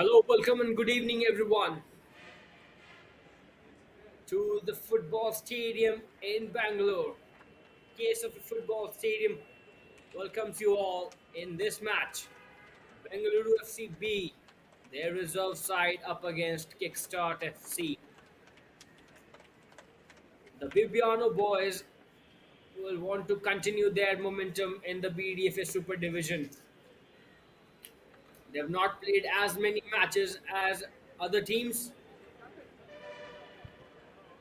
Hello, welcome, and good evening, everyone, to the football stadium in Bangalore. Case of a football stadium welcomes you all in this match. Bengaluru FC B, their reserve side up against Kickstart FC. The Bibiano boys will want to continue their momentum in the Bdfa Super Division. They have not played as many matches as other teams,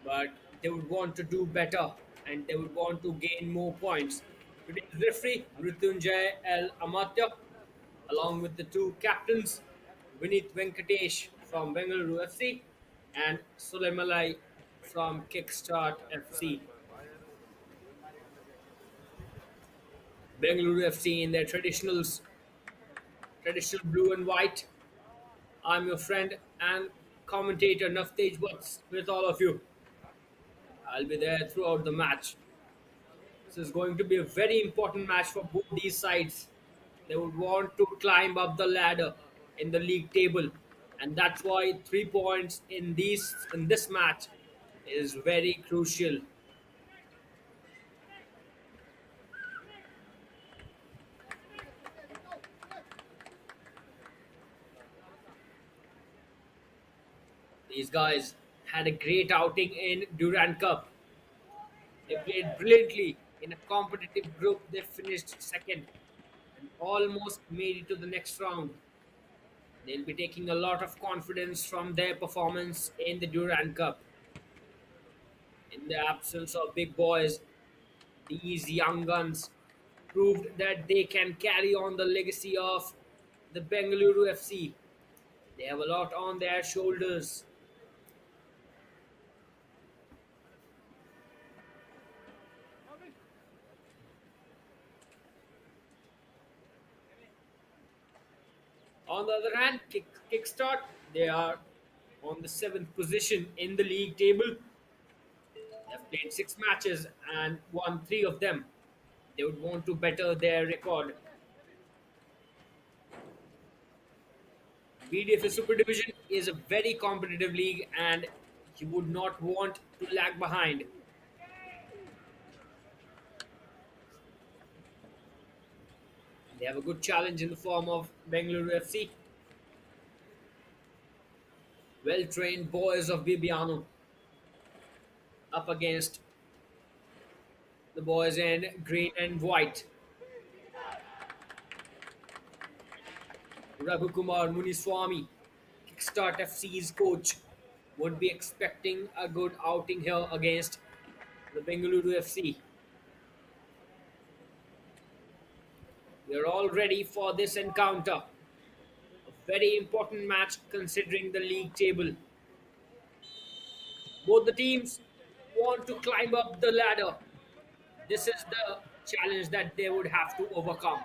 but they would want to do better and they would want to gain more points. Today's referee, Mrityunjay L. Amatya, along with the two captains, Vinith Venkatesh from Bengaluru FC and Sulemalai from Kickstart FC. Bengaluru FC in their traditional blue and white. I'm your friend and commentator Naftej Butts with all of you. I'll be there throughout the match. This is going to be a very important match for both these sides. They would want to climb up the ladder in the league table, and that's why 3 points in this match is very crucial. These guys had a great outing in Durand Cup. They played brilliantly in a competitive group. They finished second and almost made it to the next round. They'll be taking a lot of confidence from their performance in the Durand Cup. In the absence of big boys, these young guns proved that they can carry on the legacy of the Bengaluru FC. They have a lot on their shoulders. On the other hand, Kickstart, they are on the seventh position in the league table. They have played 6 matches and won 3 of them. They would want to better their record. Bdfa Super Division is a very competitive league and you would not want to lag behind. They have a good challenge in the form of Bengaluru FC. Well trained boys of Bibiano up against the boys in green and white. Raghukumar Muniswamy, Kickstart FC's coach, would be expecting a good outing here against the Bengaluru FC. We are all ready for this encounter. A very important match considering the league table. Both the teams want to climb up the ladder. This is the challenge that they would have to overcome.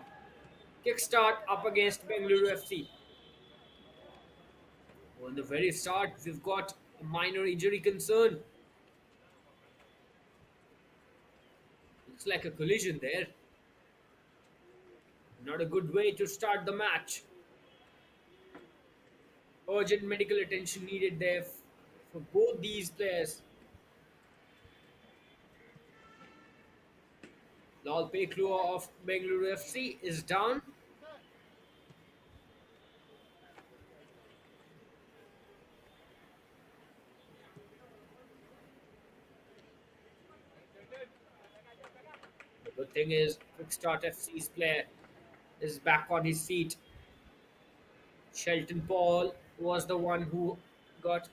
Kickstart up against Bengaluru FC. On the very start, we've got a minor injury concern. It's like a collision there. Not a good way to start the match. Urgent medical attention needed there for both these players. Lal Peklua of Bengaluru FC is down. Good thing is, Kickstart FC's player is back on his feet. Shelton Paul was the one who got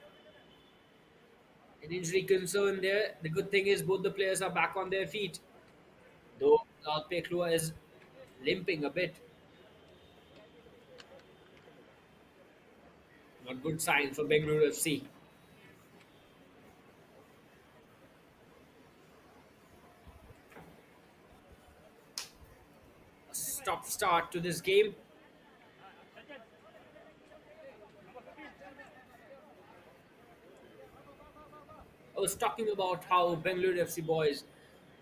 an injury concern there. The good thing is both the players are back on their feet, though Peklua is limping a bit. Not good sign for Bengaluru FC. A stop start to this game. I was talking about how Bengaluru FC boys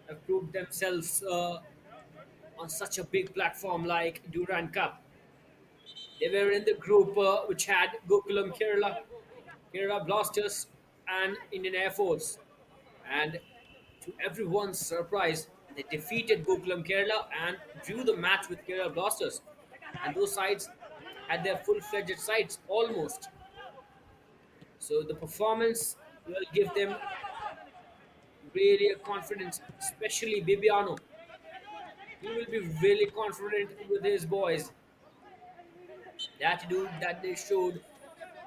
have proved themselves on such a big platform like Durand Cup. They were in the group which had Gokulam Kerala, Kerala Blasters, and Indian Air Force. And to everyone's surprise, they defeated Gokulam Kerala and drew the match with Kerala Blasters. And those sides had their full-fledged sides almost. So the performance will give them really a confidence, especially Bibiano. He will be really confident with his boys. The attitude that they showed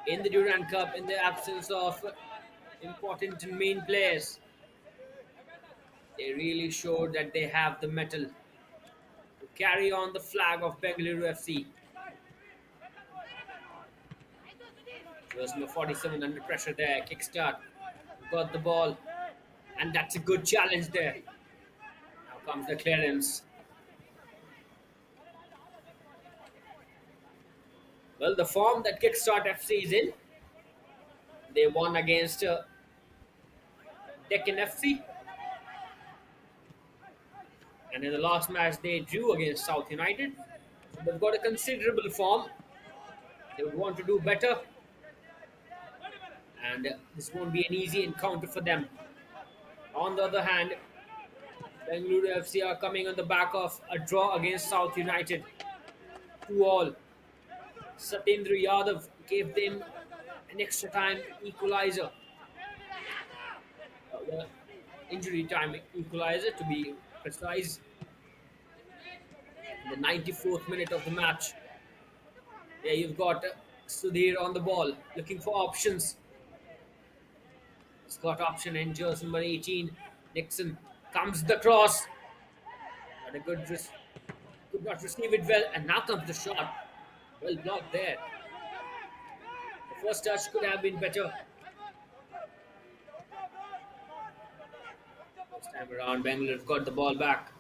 in the Durand Cup in the absence of important main players. They really showed that they have the mettle to carry on the flag of Bengaluru FC. Jersey number 47 under pressure there. Kickstart. Got the ball. And that's a good challenge there. Now comes the clearance. Well, the form that Kickstart FC is in, they won against Deccan FC. And in the last match, they drew against South United. So they've got a considerable form. They would want to do better. And this won't be an easy encounter for them. On the other hand, Bengaluru FC are coming on the back of a draw against South United. 2-all. Satyendra Yadav gave them an extra time equalizer. The injury time equalizer to be precise. In the 94th minute of the match. There you've got Sudhir on the ball, looking for options. He's got option in jersey number 18. Nixon comes the cross. Not a could not receive it well, and now comes the shot. Well blocked there. The first touch could have been better. This time around, Bangalore got the ball back.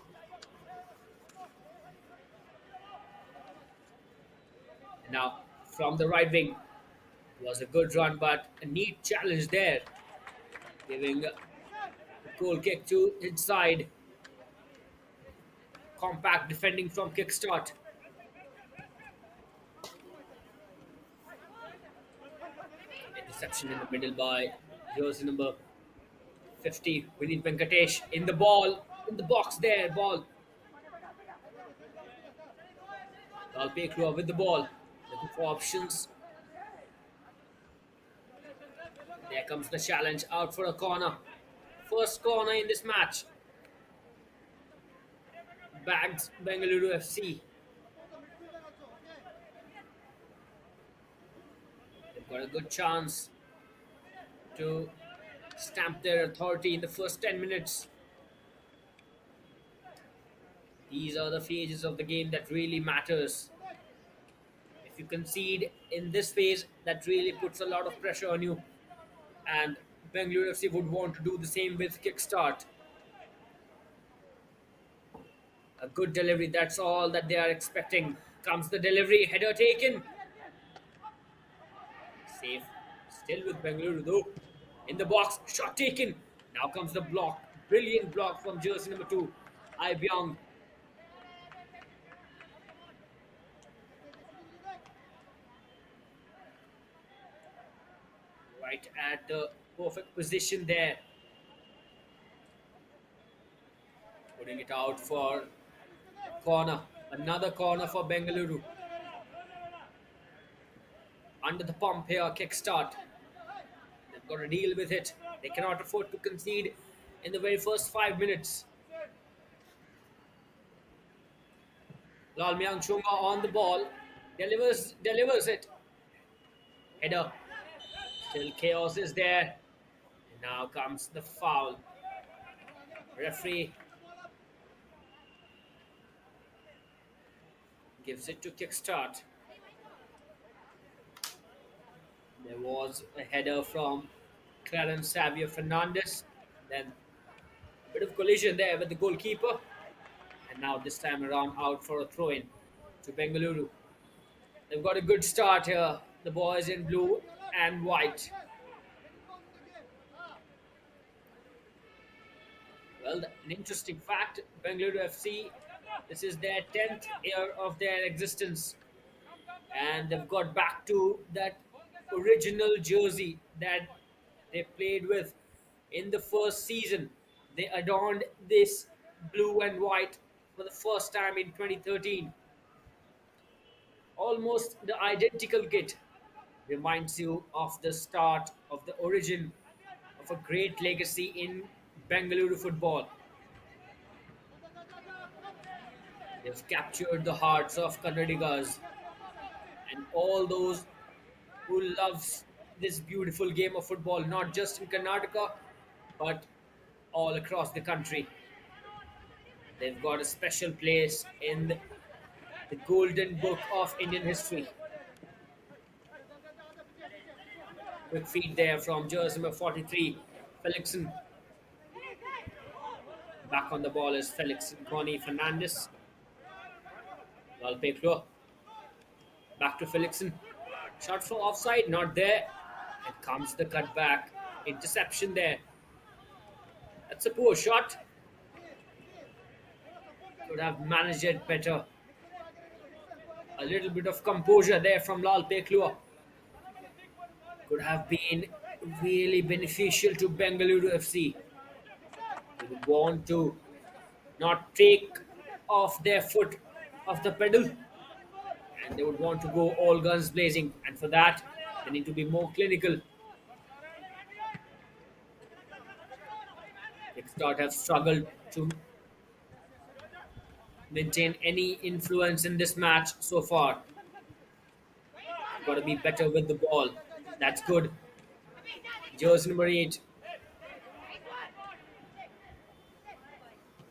And now, from the right wing, was a good run, but a neat challenge there. Giving a goal kick to inside. Compact defending from Kickstart. Interception in the middle by jersey number 50. We need Venkatesh in the ball. In the box there. Ball. Alpekrua with the ball. Looking for options. There comes the challenge out for a corner. First corner in this match. Bags Bengaluru FC. They've got a good chance to stamp their authority in the first 10 minutes. These are the phases of the game that really matters. If you concede in this phase, that really puts a lot of pressure on you. And Bengaluru FC would want to do the same with Kickstart. A good delivery, that's all that they are expecting. Comes the delivery, header taken. Safe. Still with Bengaluru though. In the box, shot taken. Now comes the block. Brilliant block from jersey number 2, Ibyong. Right at the perfect position there. Putting it out for corner. Another corner for Bengaluru. Under the pump here, Kickstart. They've got to deal with it. They cannot afford to concede in the very first 5 minutes. Lal Chunga on the ball. Delivers it. Header. Still chaos is there. And now comes the foul. Referee gives it to Kickstart. There was a header from Clarence Xavier Fernandez. Then a bit of collision there with the goalkeeper. And now this time around out for a throw-in to Bengaluru. They've got a good start here. The boys in blue and white. Well, an interesting fact, Bengaluru FC, this is their 10th year of their existence. And they've got back to that original jersey that they played with in the first season. They adorned this blue and white for the first time in 2013. Almost the identical kit reminds you of the start of the origin of a great legacy in Bengaluru football. They've captured the hearts of Kannadigas and all those who loves this beautiful game of football, not just in Karnataka, but all across the country. They've got a special place in the golden book of Indian history. Quick feed there from jersey number 43, Felixson. Back on the ball is Felixson, Connie Fernandez. Valpeklo. Back to Felixson. Shot for offside, not there. And comes the cutback. Interception there. That's a poor shot. Could have managed it better. A little bit of composure there from Lal Peklua. Could have been really beneficial to Bengaluru FC. They would want to not take off their foot off the pedal, and they would want to go all guns blazing, and for that they need to be more clinical. Kickstart have struggled to maintain any influence in this match so far. Got to be better with the ball. That's good. Jersey number 8,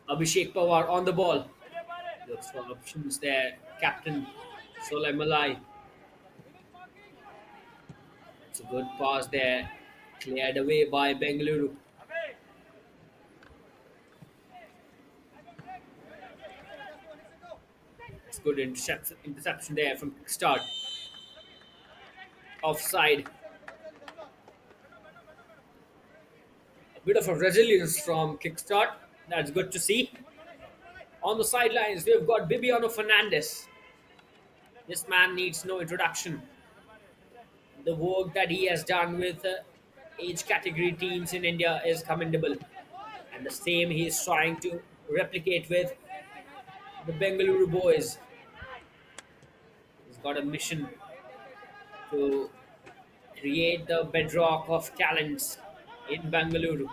Abhishek Pawar on the ball. Looks for options there. Captain Solai Malai. It's a good pass there. Cleared away by Bengaluru. It's good interception there from Kickstart. Offside. A bit of a resilience from Kickstart. That's good to see. On the sidelines, we've got Bibiano Fernandez. This man needs no introduction. The work that he has done with age category teams in India is commendable. And the same he is trying to replicate with the Bengaluru boys. He's got a mission to create the bedrock of talents in Bengaluru.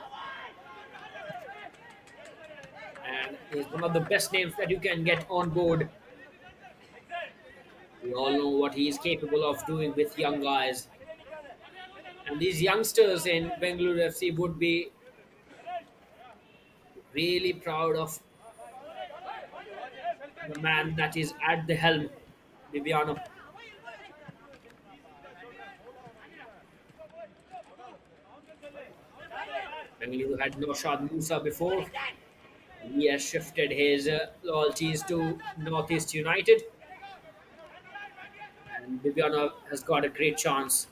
And he's one of the best names that you can get on board. We all know what he is capable of doing with young guys. And these youngsters in Bengaluru FC would be really proud of the man that is at the helm, Bibiano. Bengaluru had Noshad Musa before. He has shifted his loyalties to Northeast United. And Bibiano has got a great chance.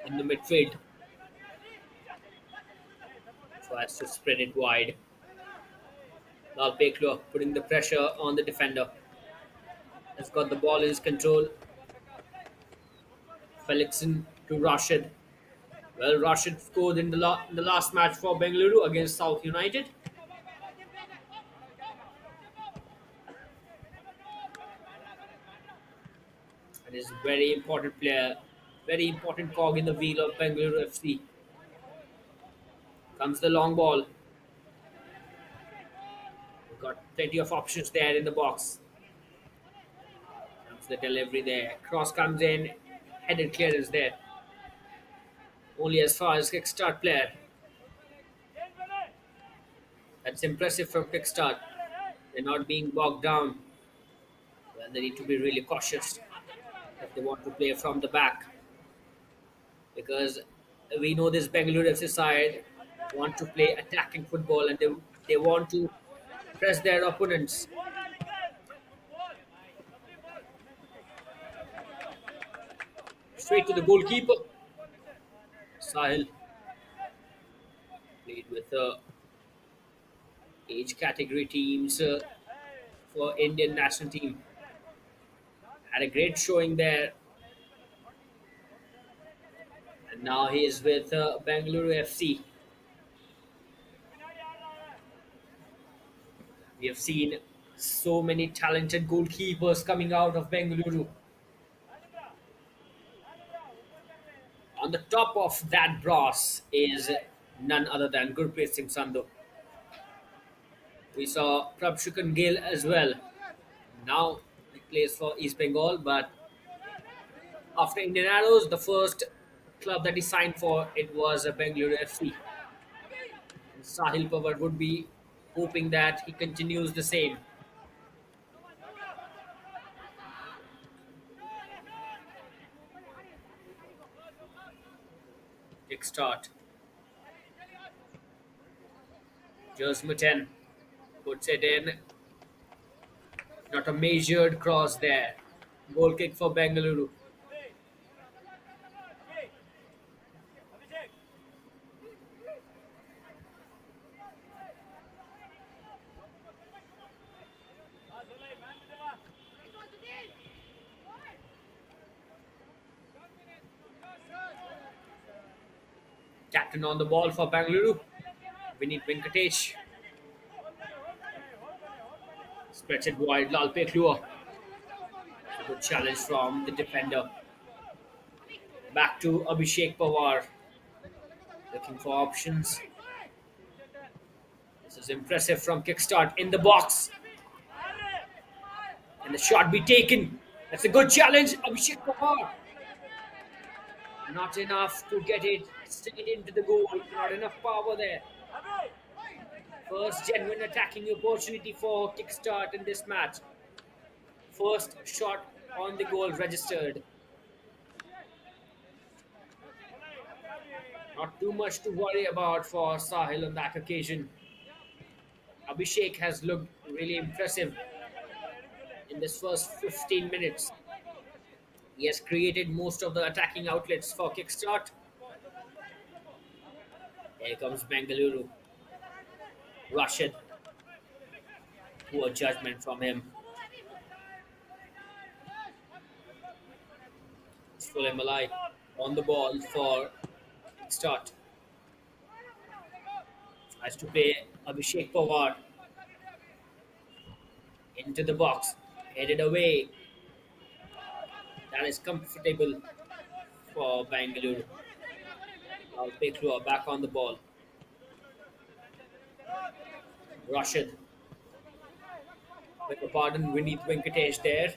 In the midfield. So as to spread it wide. Lal Peklo putting the pressure on the defender. Has got the ball in his control. Felixson to Rashid. Well, Rashid scored in the last match for Bengaluru against South United. and is a very important player, very important cog in the wheel of Bengaluru FC. Comes the long ball. We've got plenty of options there in the box. Comes the delivery there. Cross comes in. Headed clearance there. Only as far as Kickstart player. That's impressive from Kickstart. They're not being bogged down. Well, they need to be really cautious if they want to play from the back, because we know this Bengaluru FC side want to play attacking football, and they want to press their opponents. Straight to the goalkeeper. Sahil played with age category teams for Indian national team. Had a great showing there, and now he is with Bangalore FC. We have seen so many talented goalkeepers coming out of Bengaluru. On the top of that brass is none other than Gurpreet Singh Sandhu. We saw Prabhshukan Gill as well. Now he plays for East Bengal, but after Indian Arrows, the first club that he signed for it was Bengaluru FC. And Sahil Pawar would be hoping that he continues the same. Kickstart. Jersmitten puts it in. Not a measured cross there. Goal kick for Bengaluru. Captain on the ball for Bangalore. Vinit Venkatesh. Spreads it wide. Lal Peklua. Good challenge from the defender. Back to Abhishek Pawar. Looking for options. This is impressive from Kickstart in the box. And the shot be taken. That's a good challenge. Abhishek Pawar. Not enough to get it straight into the goal. Not enough power there. First genuine attacking opportunity for Kickstart in this match. First shot on the goal registered. Not too much to worry about for Sahil on that occasion. Abhishek has looked really impressive in this first 15 minutes. He has created most of the attacking outlets for Kickstart. Here comes Bengaluru. Rashid. Poor judgment from him. Sulem Malai on the ball for Kickstart. Has to play Abhishek Pawar into the box. Headed away. That is comfortable for Bangalore. Peklua back on the ball. Rashid. Beg your pardon, Vinit Venkatesh there.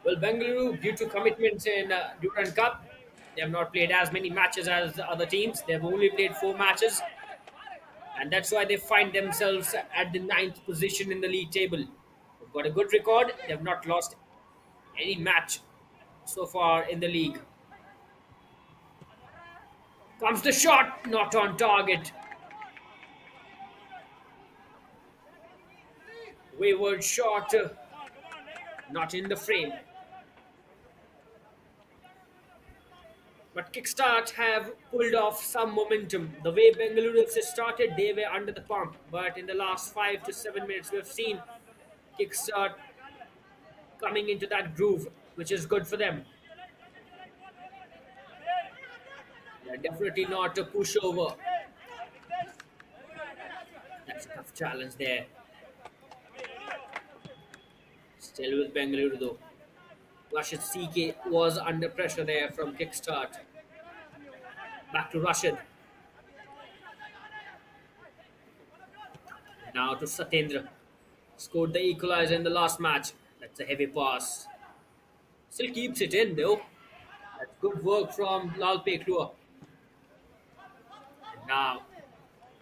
Well, Bengaluru, due to commitments in Durand Cup, they have not played as many matches as the other teams. They have only played 4 matches, and that's why they find themselves at the ninth position in the league table. They've got a good record. They have not lost any match so far in the league. Comes the shot, not on target. Wayward shot, not in the frame. But Kickstart have pulled off some momentum. The way Bengaluru FC started, they were under the pump. But in the last 5 to 7 minutes, we've seen Kickstart coming into that groove, which is good for them. They're definitely not a pushover. The That's a tough challenge there. Still with Bengaluru though. Rashid CK was under pressure there from Kickstart. Back to Rashid. Now to Satendra. Scored the equalizer in the last match. That's a heavy pass. Still keeps it in though. That's good work from Lal Peklua. And now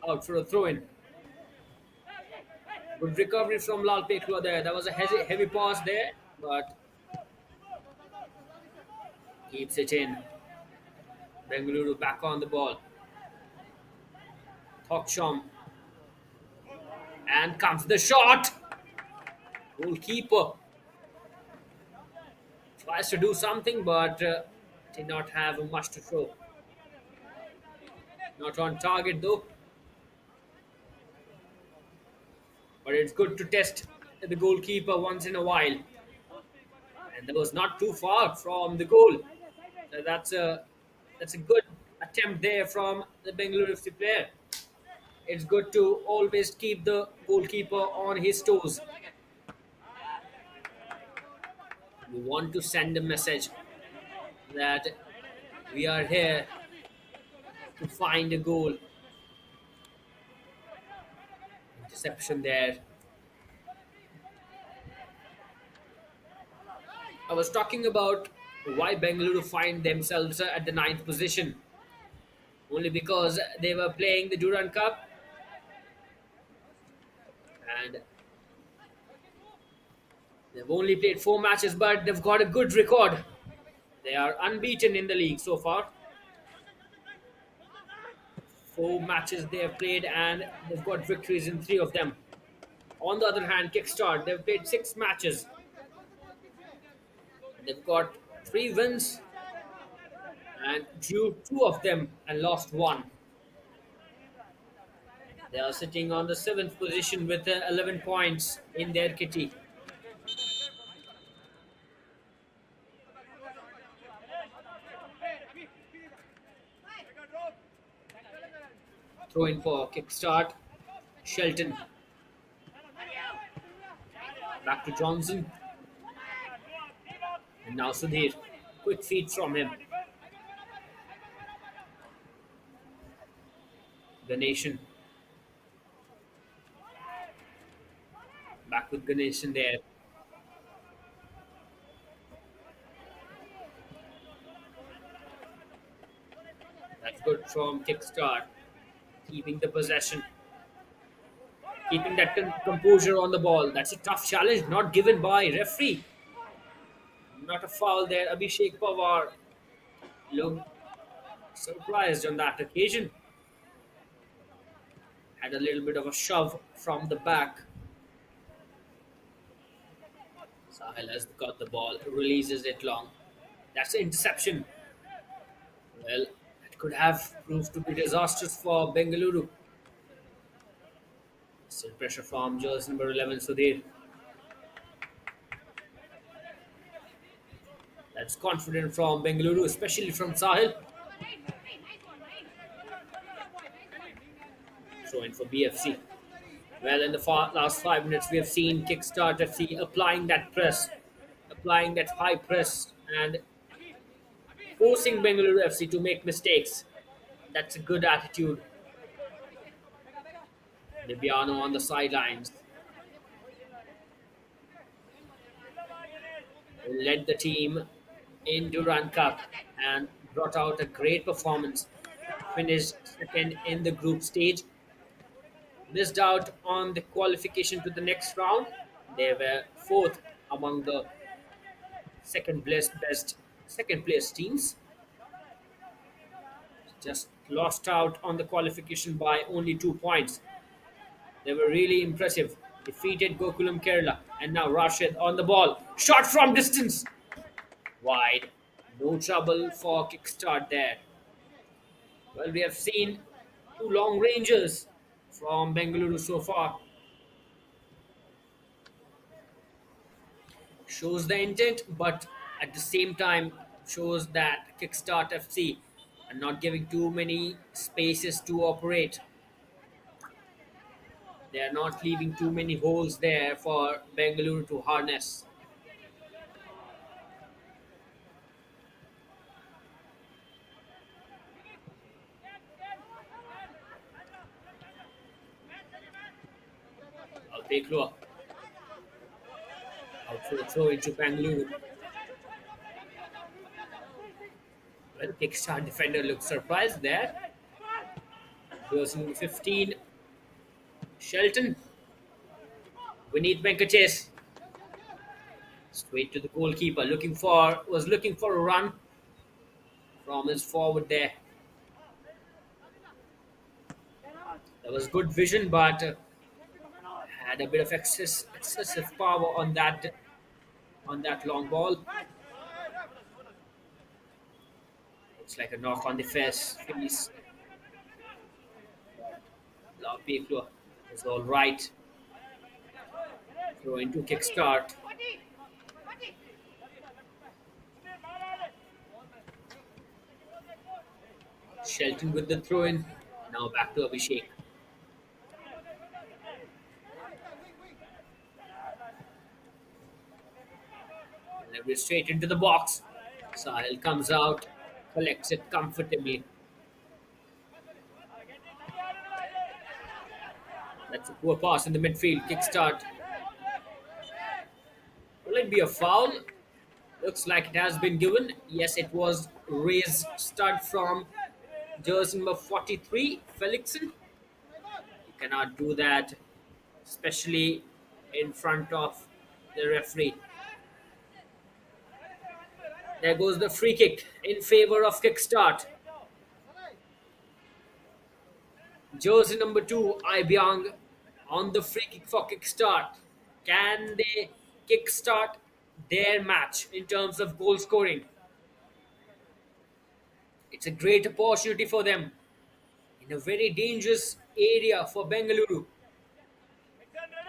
out for a throw in. Good recovery from Lal Peklua there. That was a heavy pass there, but keeps it in. Bengaluru back on the ball. Thoksham. And comes the shot. Goalkeeper tries to do something, but did not have much to show. Not on target though. But it's good to test the goalkeeper once in a while. And that was not too far from the goal. So that's a good attempt there from the Bengaluru FC player. It's good to always keep the goalkeeper on his toes. We want to send a message that we are here to find a goal. Interception there. I was talking about why Bengaluru find themselves at the ninth position. Only because they were playing the Durand Cup and they've only played 4 matches, but they've got a good record. They are unbeaten in the league so far. 4 matches they have played and they've got victories in 3 of them. On the other hand, Kickstart, they've played 6 matches. They've got 3 wins and drew 2 of them and lost one. They are sitting on the seventh position with 11 points in their kitty. Throw in for Kickstart. Shelton. Back to Johnson. And now Sudhir. Quick feed from him. Ganeshan. Back with Ganeshan there. That's good from Kickstart. Keeping the possession. Keeping that composure on the ball. That's a tough challenge, not given by referee. Not a foul there. Abhishek Pawar looked surprised on that occasion. Had a little bit of a shove from the back. Sahil has got the ball, releases it long. That's an interception. Well, it could have proved to be disastrous for Bengaluru. Still pressure from jersey number 11, Sudhir. That's confident from Bengaluru, especially from Sahil. Throw in for BFC. Well, in the last 5 minutes, we have seen Kickstart FC applying that press, applying that high press, and forcing Bengaluru FC to make mistakes. That's a good attitude. Libiano on the sidelines. Led the team in Durand Cup and brought out a great performance. Finished second in the group stage. Missed out on the qualification to the next round. They were fourth among the second place teams. Just lost out on the qualification by only 2 points. They were really impressive. Defeated Gokulam Kerala. And now Rashid on the ball. Shot from distance. Wide. No trouble for Kickstart there. Well, we have seen 2 long rangers from Bengaluru so far. Shows the intent, but at the same time shows that Kickstart FC are not giving too many spaces to operate. They are not leaving too many holes there for Bengaluru to harness. I'll take low. Out for the throw into Bangalore. Well, Kickstart defender looks surprised there. Goes in 15. Shelton. Beneath Venkatesh. Straight to the goalkeeper. Looking for a run from his forward there. That was good vision, but had a bit of excessive power on that long ball. It's like a knock on the face. People is all right. Throw into Kickstart. Shelton with the throw in. Now back to Abhishek. Delivery straight into the box. Sahil comes out, collects it comfortably. That's a poor pass in the midfield. Kickstart. Will it be a foul? Looks like it has been given. Yes, it was raised stud from jersey number 43, Felixson. You cannot do that, especially in front of the referee. There goes the free kick in favor of Kickstart. Jersey number 2, Ibiang, on the free kick for Kickstart. Can they kickstart their match in terms of goal scoring? It's a great opportunity for them in a very dangerous area for Bengaluru.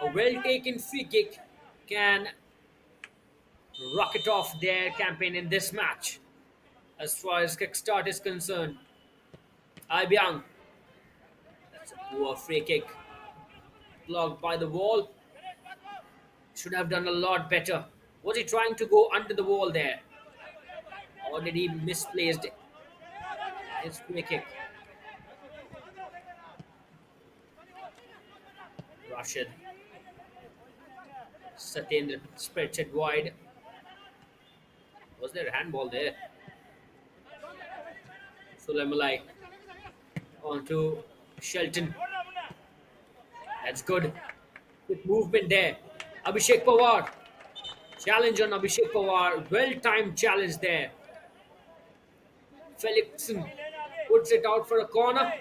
A well taken free kick can rocket off their campaign in this match. As far as Kickstart is concerned, Ibiang, that's a poor free kick, blocked by the wall. Should have done a lot better. Was he trying to go under the wall there? Or did he misplaced his free kick? Rashid. Satyendra spreads it wide. Was there a handball there? Sulemalai onto Shelton. That's good. Good movement there. Abhishek Pawar. Challenge on Abhishek Pawar. Well-timed challenge there. Felixson puts it out for a corner.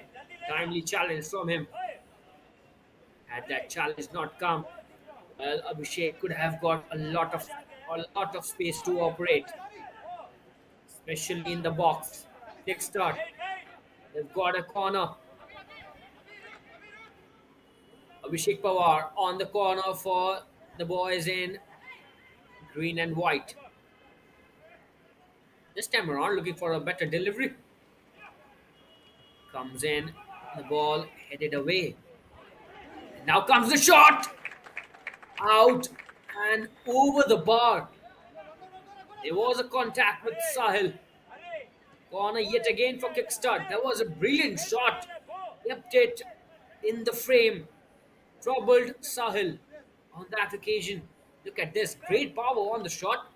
Timely challenge from him. Had that challenge not come, well, Abhishek could have got a lot of space to operate, especially in the box. Kickstart. They've got a corner. Abhishek Pawar on the corner for the boys in green and white. This time around, looking for a better delivery. Comes in, the ball headed away. Now comes the shot! Out and over the bar. There was a contact with Sahil. Corner yet again for Kickstart. That was a brilliant shot. Kept it in the frame. Troubled Sahil on that occasion. Look at this. Great power on the shot.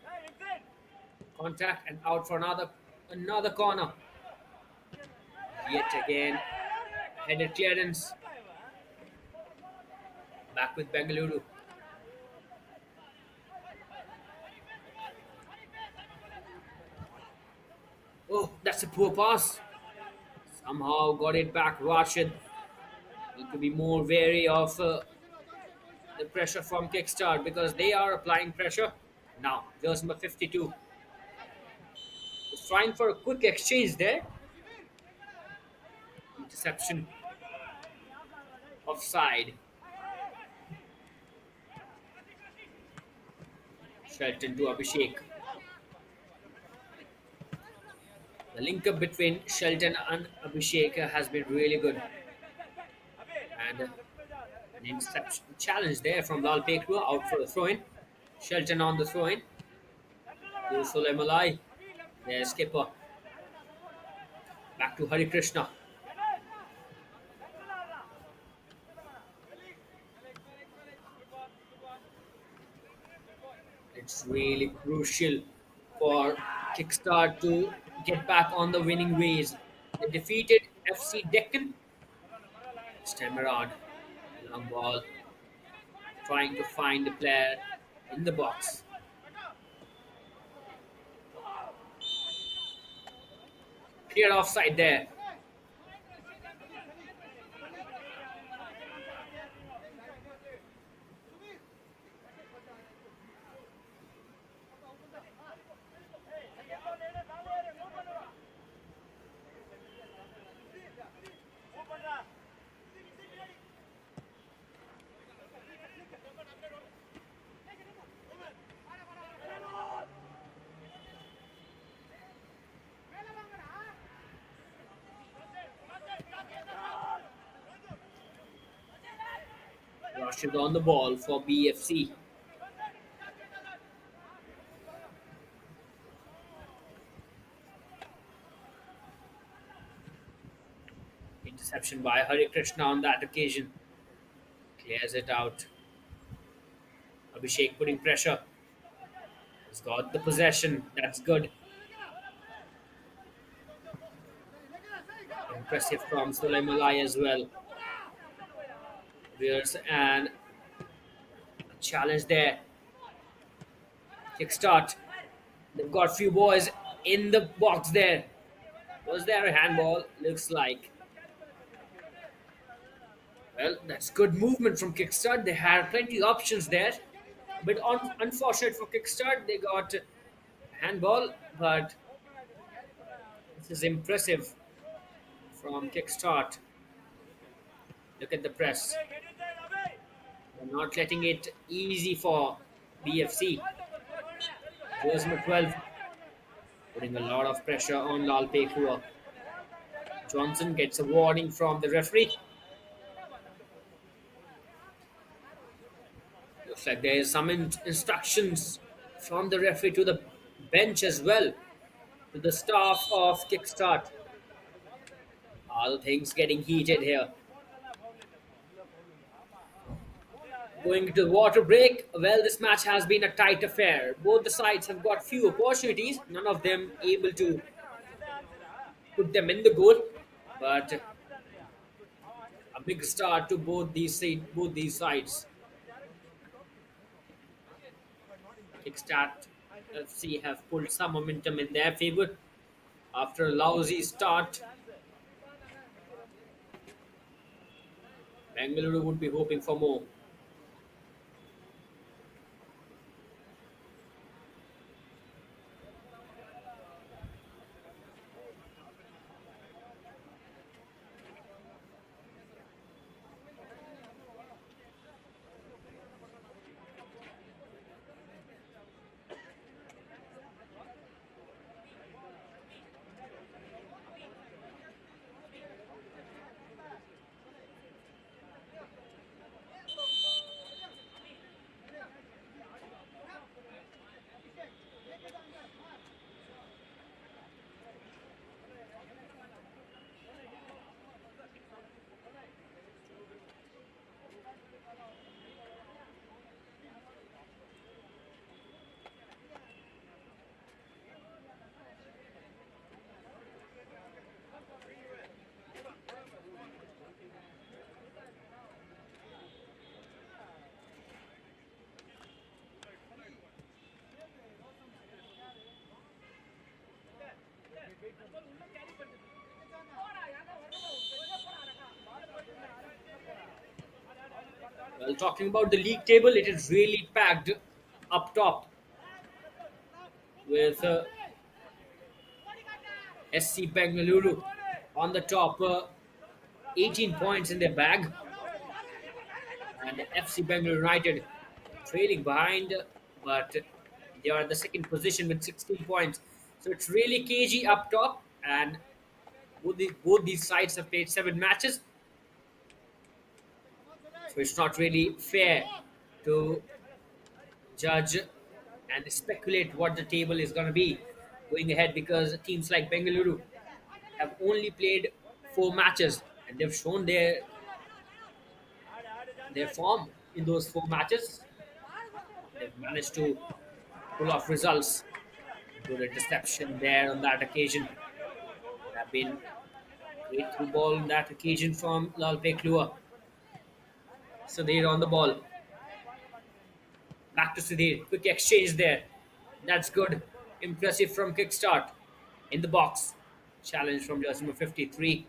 Contact and out for another corner. Yet again. Headed clearance. Back with Bengaluru. Oh, that's a poor pass. Somehow got it back. Rashid. Need to be more wary of the pressure from Kickstart because they are applying pressure. Now, jersey number 52 is trying for a quick exchange there. Interception. Offside. Shelton to Abhishek. The link up between Shelton and Abhishek has been really good. And An interception challenge there from Lal Pekru out for the throw in. Shelton on the throw in to Suleimalai. There's skipper. Back to Hari Krishna. It's really crucial for Kickstart to get back on the winning ways. They defeated FC Deccan this time around. Long ball, trying to find the player in the box. Clear offside there. Rashid on the ball for BFC. Interception by Hari Krishna on that occasion. Clears it out. Abhishek putting pressure. He's got the possession. That's good. Impressive from Sulaimalai as well. There's an challenge there. Kickstart. They've got a few boys in the box there. Was there a handball? Looks like. Well, that's good movement from Kickstart. They had plenty of options there. But unfortunate for Kickstart, they got a handball. But this is impressive from Kickstart. Look at the press. They're not letting it easy for BFC. Here's number 12. Putting a lot of pressure on Lal Pekua. Johnson gets a warning from the referee. Looks like there is some instructions from the referee to the bench as well, to the staff of Kickstart. All things getting heated here. Going to the water break. Well, this match has been a tight affair. Both the sides have got few opportunities, none of them able to put them in the goal. But a big start to both these sides. Kickstart FC have pulled some momentum in their favor after a lousy start. Bengaluru would be hoping for more. Well, talking about the league table, it is really packed up top with SC Bengaluru on the top, 18 points in their bag, and FC Bengaluru United trailing behind, but they are in the second position with 16 points. So it's really cagey up top, and both these sides have played 7 matches. So So it's not really fair to judge and speculate what the table is going to be going ahead, because teams like Bengaluru have only played 4 matches and they've shown their form in those 4 matches. They've managed to pull off results. Good interception there on that occasion. Would have been great through ball on that occasion from Lalpe Klua. Sudhir on the ball. Back to Sudhir. Quick exchange there. That's good. Impressive from Kickstart. In the box. Challenge from jersey number 53.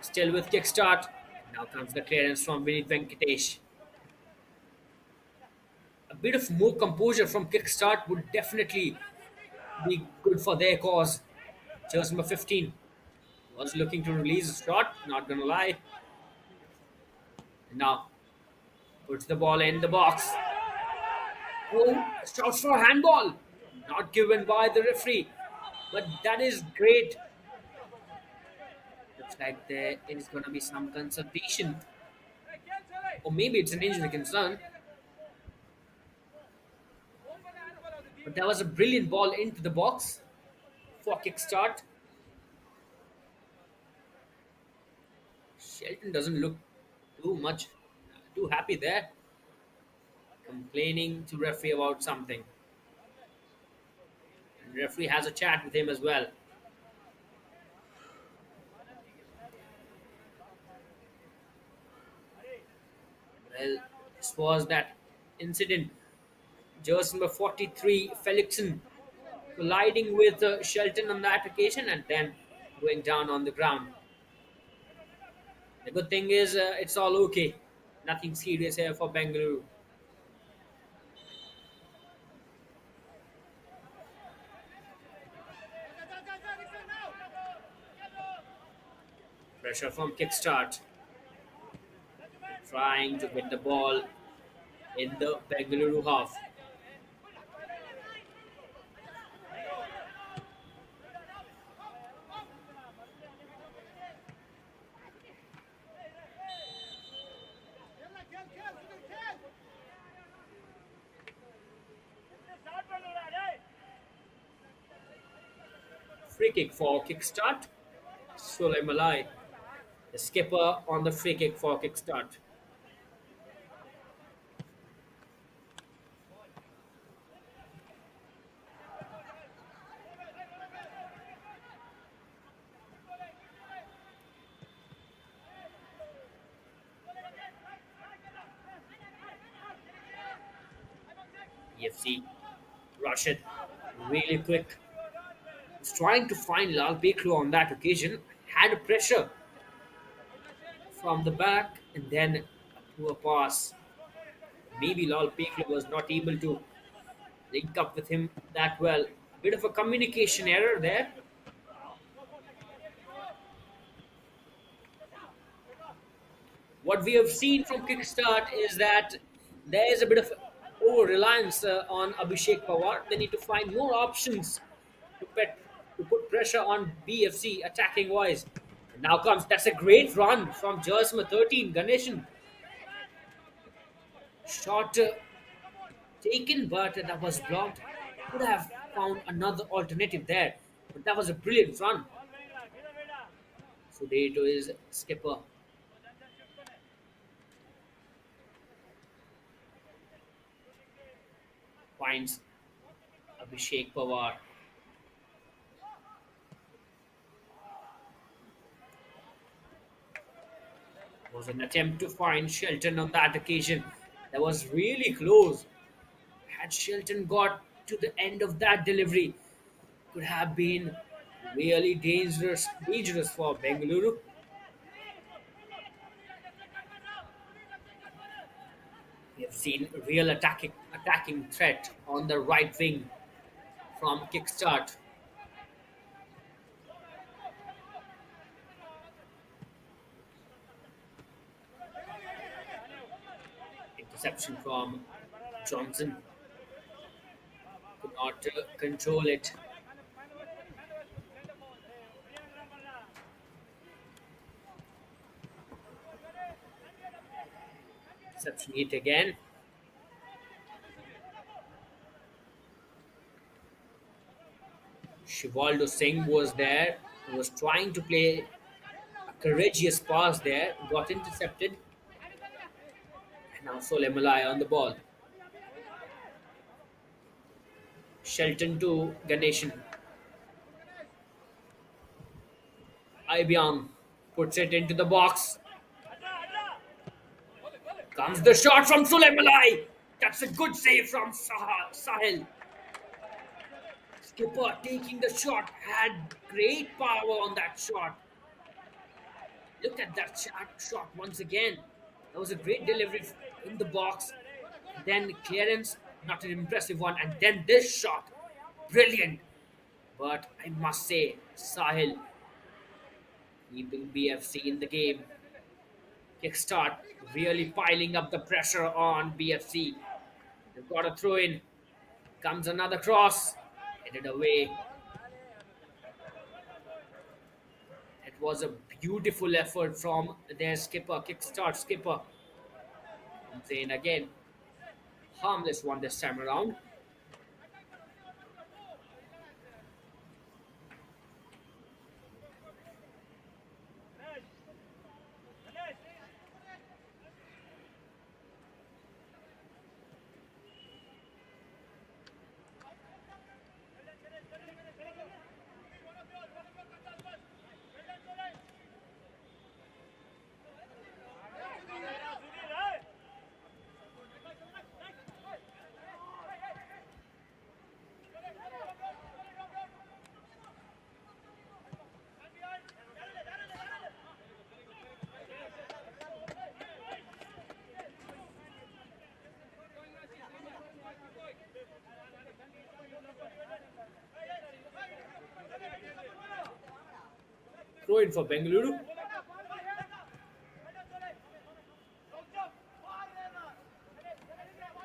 Still with Kickstart. Now comes the clearance from Vinit Venkatesh. A bit of more composure from Kickstart would definitely be good for their cause. Jersey number 15 was looking to release a shot, not gonna lie. Now puts the ball in the box. Oh, shouts for handball. Not given by the referee. But that is great. Looks like there is gonna be some consultation. Or maybe it's an injury concern. But that was a brilliant ball into the box for Kickstart. Shelton doesn't look too happy there, complaining to referee about something. And referee has a chat with him as well. Well, this was that incident. Jersey number 43, Felixson, colliding with Shelton on that occasion and then going down on the ground. The good thing is it's all okay. Nothing serious here for Bengaluru. Pressure from Kickstart. Trying to get the ball in the Bengaluru half. Free kick for Kickstart. Solay Malai, the skipper on the free kick for Kickstart. EFC Rashid, really quick. Was trying to find Lal Beklu on that occasion. Had a pressure from the back and then a poor pass. Maybe Lal Beklu was not able to link up with him that well. Bit of a communication error there. What we have seen from Kickstart is that there is a bit of over reliance on Abhishek Pawar. They need to find more options to put pressure on BFC attacking wise. Now comes that's a great run from jersey number 13 Ganeshan. Shot taken, but that was blocked. Could have found another alternative there, but that was a brilliant run. So there to his skipper. Finds Abhishek Pawar. Was an attempt to find Shelton on that occasion. That was really close. Had Shelton got to the end of that delivery, could have been really dangerous for Bengaluru. We have seen real attacking threat on the right wing from Kickstart. Interception from Johnson. Could not control it. Interception hit again. Shivaldo Singh was there. He was trying to play a courageous pass there. Got intercepted. And now Soleimani on the ball. Shelton to Ganeshan. Ibiang puts it into the box. Comes the shot from Suleimalai. That's a good save from Sahil. Skipper taking the shot. Had great power on that shot. Look at that shot once again. That was a great delivery in the box. Then clearance, not an impressive one. And then this shot. Brilliant. But I must say, Sahil keeping BFC in the game. Kickstart really piling up the pressure on BFC. They've got a throw in. Comes another cross. Headed away. It was a beautiful effort from their skipper, Kickstart skipper. Comes in again. Harmless one this time around. Throw in for Bengaluru.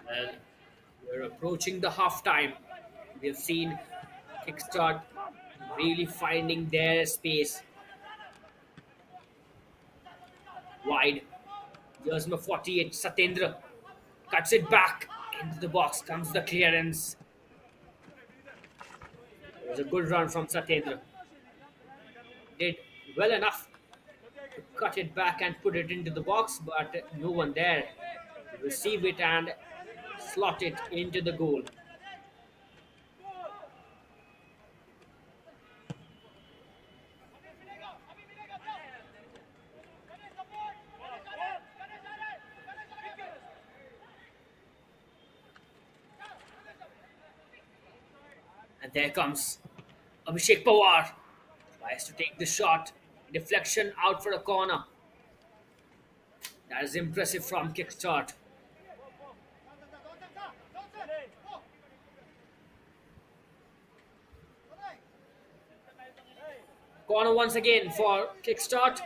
Well, we're approaching the half time. We've seen Kickstart really finding their space wide. Here's number 48, Satendra. Cuts it back into the box. Comes the clearance. It was a good run from Satendra. Did well enough to cut it back and put it into the box, but no one there to receive it and slot it into the goal. And there comes Abhishek Pawar. Tries to take the shot. Deflection out for a corner. That is impressive from Kickstart. Corner once again for Kickstart.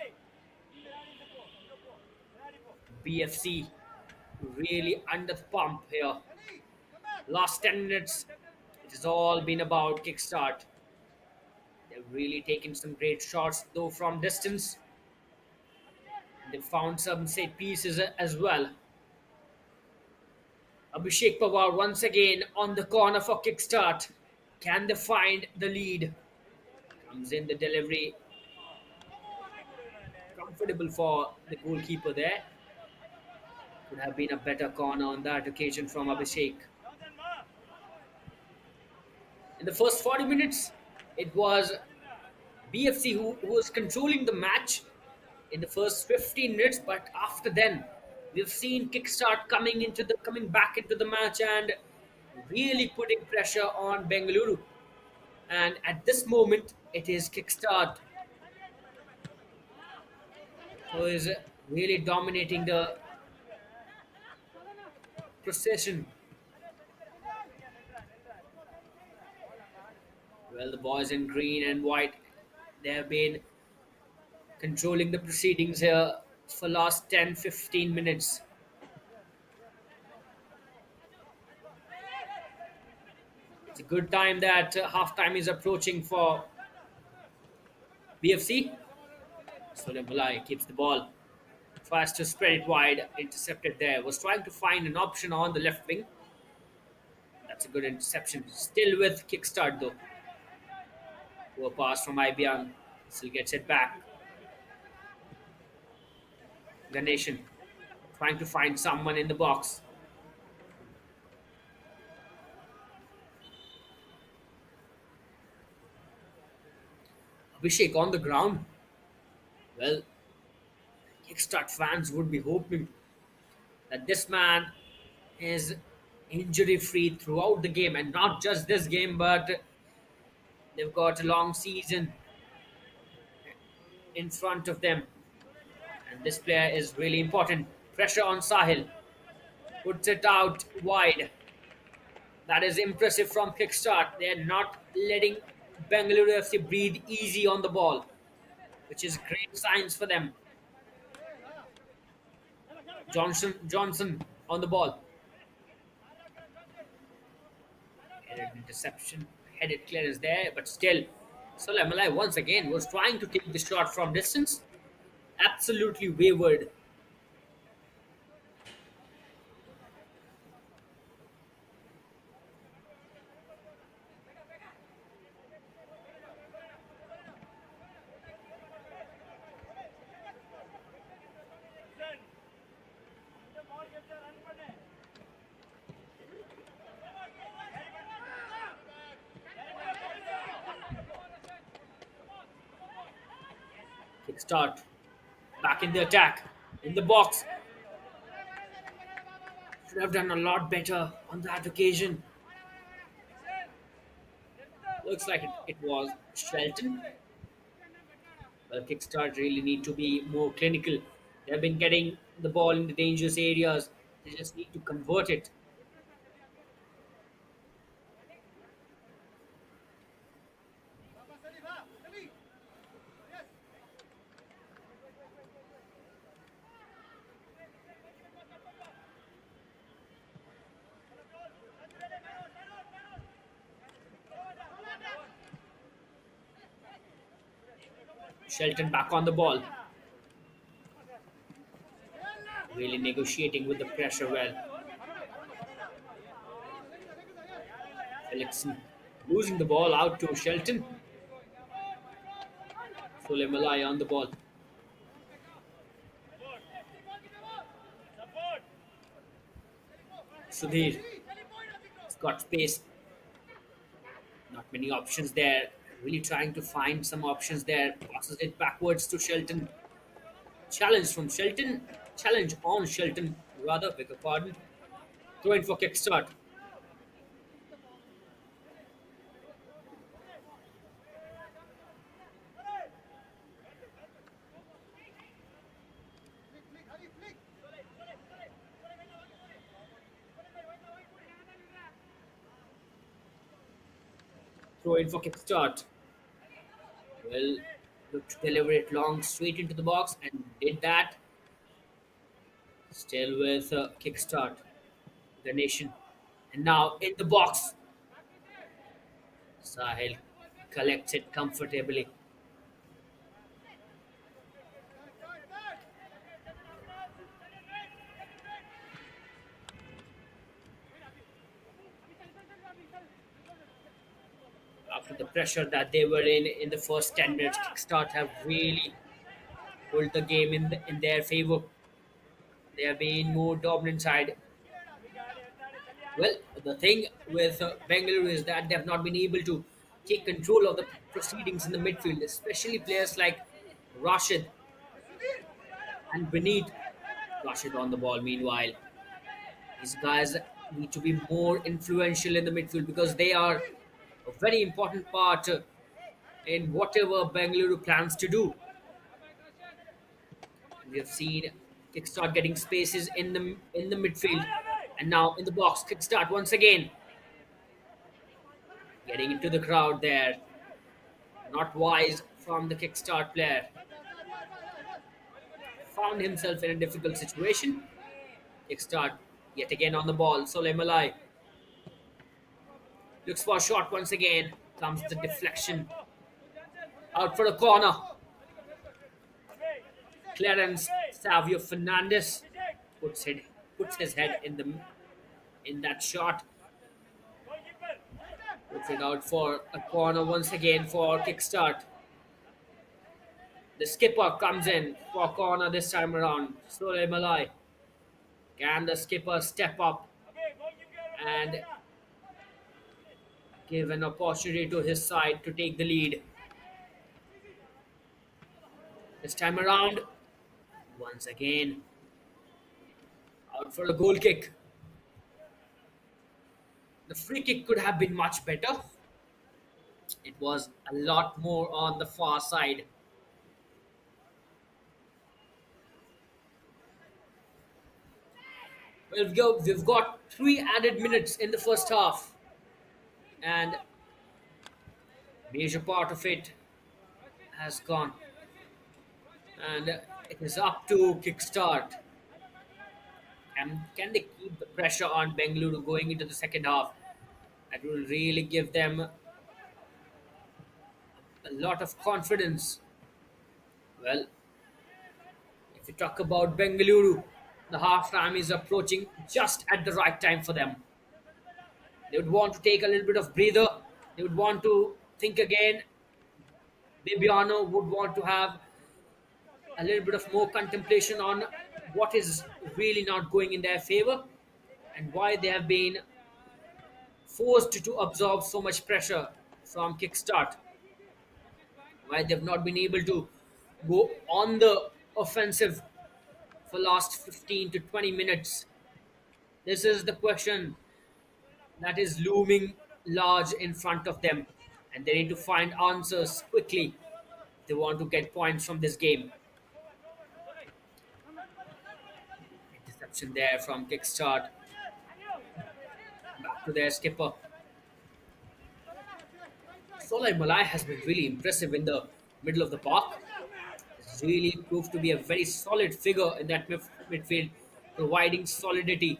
BFC really under the pump here. Last 10 minutes, it has all been about Kickstart. They've really taken some great shots, though from distance. They found some set pieces as well. Abhishek Pawar once again on the corner for Kickstart. Can they find the lead? Comes in the delivery. Comfortable for the goalkeeper there. Could have been a better corner on that occasion from Abhishek. In the first 40 minutes, it was BFC who was controlling the match in the first 15 minutes, but after then, we've seen Kickstart coming back into the match and really putting pressure on Bengaluru. And at this moment, it is Kickstart who is really dominating the procession. Well, the boys in green and white, they have been controlling the proceedings here for last 10-15 minutes. It's a good time that half-time is approaching for BFC. Soleimani keeps the ball. Tries to spread it wide, intercepted there. Was trying to find an option on the left wing. That's a good interception. Still with Kickstart though. Poor pass from Ibiang. Still gets it back. Ganeshan trying to find someone in the box. Abhishek on the ground. Well, Kickstart fans would be hoping that this man is injury free throughout the game, and not just this game, but they've got a long season in front of them. And this player is really important. Pressure on Sahil. Puts it out wide. That is impressive from Kickstart. They're not letting Bengaluru FC breathe easy on the ball, which is great signs for them. Johnson on the ball. Headed interception. Headed clearance there, but still. Soleimani once again was trying to take the shot from distance. Absolutely wavered. Kickstart. Back in the attack. In the box. Should have done a lot better on that occasion. Looks like it was Shelton. Well, Kickstart really need to be more clinical. They've been getting the ball in the dangerous areas. They just need to convert it. Shelton back on the ball. Really negotiating with the pressure well. Felixson losing the ball out to Shelton. Soleimani on the ball. Sudhir has got space. Not many options there. Really trying to find some options there. Passes it backwards to Shelton. Challenge from Shelton. Challenge on Shelton, rather, beg your pardon. Throw in for Kickstart. Throw in for Kickstart. Well, looked to deliver it long straight into the box and did that. Still with Kickstart. The nation. And now in the box. Sahil collects it comfortably. After the pressure that they were in the first 10 minutes, Kickstart have really pulled the game in their favor. They have been more dominant side. Well, the thing with Bengaluru is that they have not been able to take control of the proceedings in the midfield, especially players like Rashid and beneath Rashid on the ball. Meanwhile, these guys need to be more influential in the midfield because they are a very important part in whatever Bengaluru plans to do. We have seen Kickstart getting spaces in the midfield, and now in the box, Kickstart once again getting into the crowd there. Not wise from the Kickstart player. Found himself in a difficult situation. Kickstart yet again on the ball. Soleimani looks for a shot once again. Comes the deflection out for a corner. Clarence Savio Fernandez puts it puts his head in that shot, puts it out for a corner once again for Kickstart. The skipper comes in for a corner this time around. Sole Malai. Can the skipper step up and give an opportunity to his side to take the lead? This time around, once again, out for a goal kick. The free kick could have been much better. It was a lot more on the far side. Well, we've got 3 added minutes in the first half, and major part of it has gone. And it is up to Kickstart. And can they keep the pressure on Bengaluru going into the second half? That will really give them a lot of confidence. Well, if you talk about Bengaluru, the half time is approaching just at the right time for them. They would want to take a little bit of breather. They would want to think again. Bibiano would want to have a little bit of more contemplation on what is really not going in their favor and why they have been forced to absorb so much pressure from Kickstart, why they've not been able to go on the offensive for last 15 to 20 minutes. This is the question that is looming large in front of them, and they need to find answers quickly if they want to get points from this game. Interception there from Kickstart. Back to their skipper. Solai Malai has been really impressive in the middle of the park. He's really proved to be a very solid figure in that midfield, providing solidity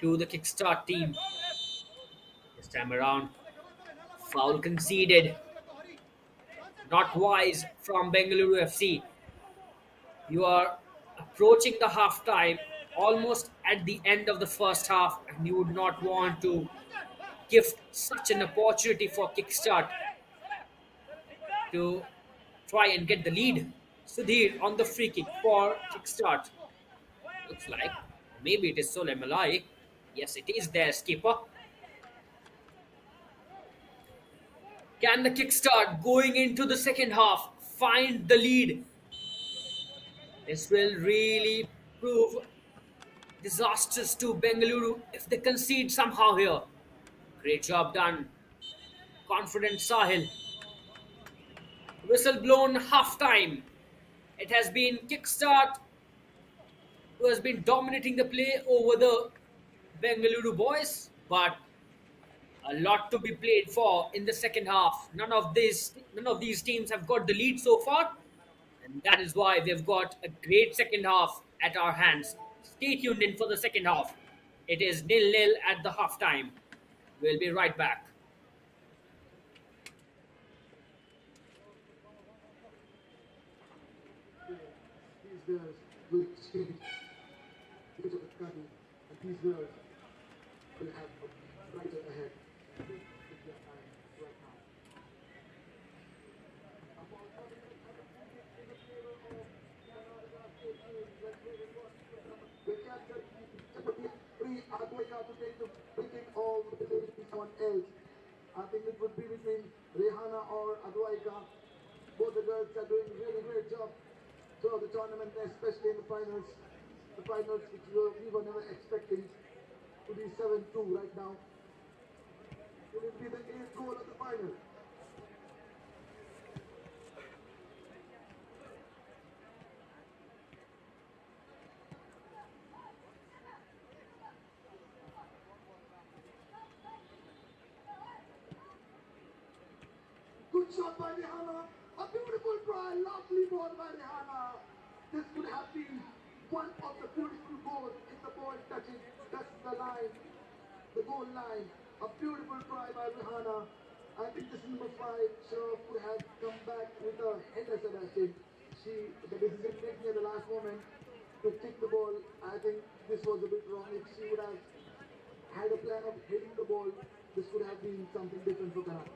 to the Kickstart team. This time around, foul conceded. Not wise from Bengaluru FC. You are approaching the half time almost at the end of the first half, and you would not want to gift such an opportunity for Kickstart to try and get the lead. Sudhir on the free kick for Kickstart. Looks like maybe it is Soleh Malai. Yes, it is their skipper. Can the Kickstart going into the second half find the lead? This will really prove disastrous to Bengaluru if they concede somehow here. Great job done. Confident Sahil. Whistle blown half time. It has been Kickstart who has been dominating the play over the Bengaluru boys, but a lot to be played for in the second half. None of these teams have got the lead so far, and that is why we've got a great second half at our hands. Stay tuned in for the second half. It is 0-0 at the halftime. We'll be right back. These girls will change because of the cutting, and these girls will have a brighter ahead. This is their time right now. They can't free Aguaya to take the free kick or to leave it to someone else. I think it would be between Rehana or Aguaika. Both the girls are doing a really great job throughout the tournament, especially in the finals. The finals which we were never expecting to be 7-2 right now. It will be the 8th goal of the final. Good shot by Rihanna. A beautiful try. Lovely ball by Rihanna. This could have been one of the beautiful goals if the ball touches the line, the goal line. A beautiful try by Rihanna. I think this number 5 sure could have come back with a header, Sebastian. the decision making at the last moment to kick the ball, I think this was a bit wrong. If she would have had a plan of hitting the ball, this could have been something different for Canada.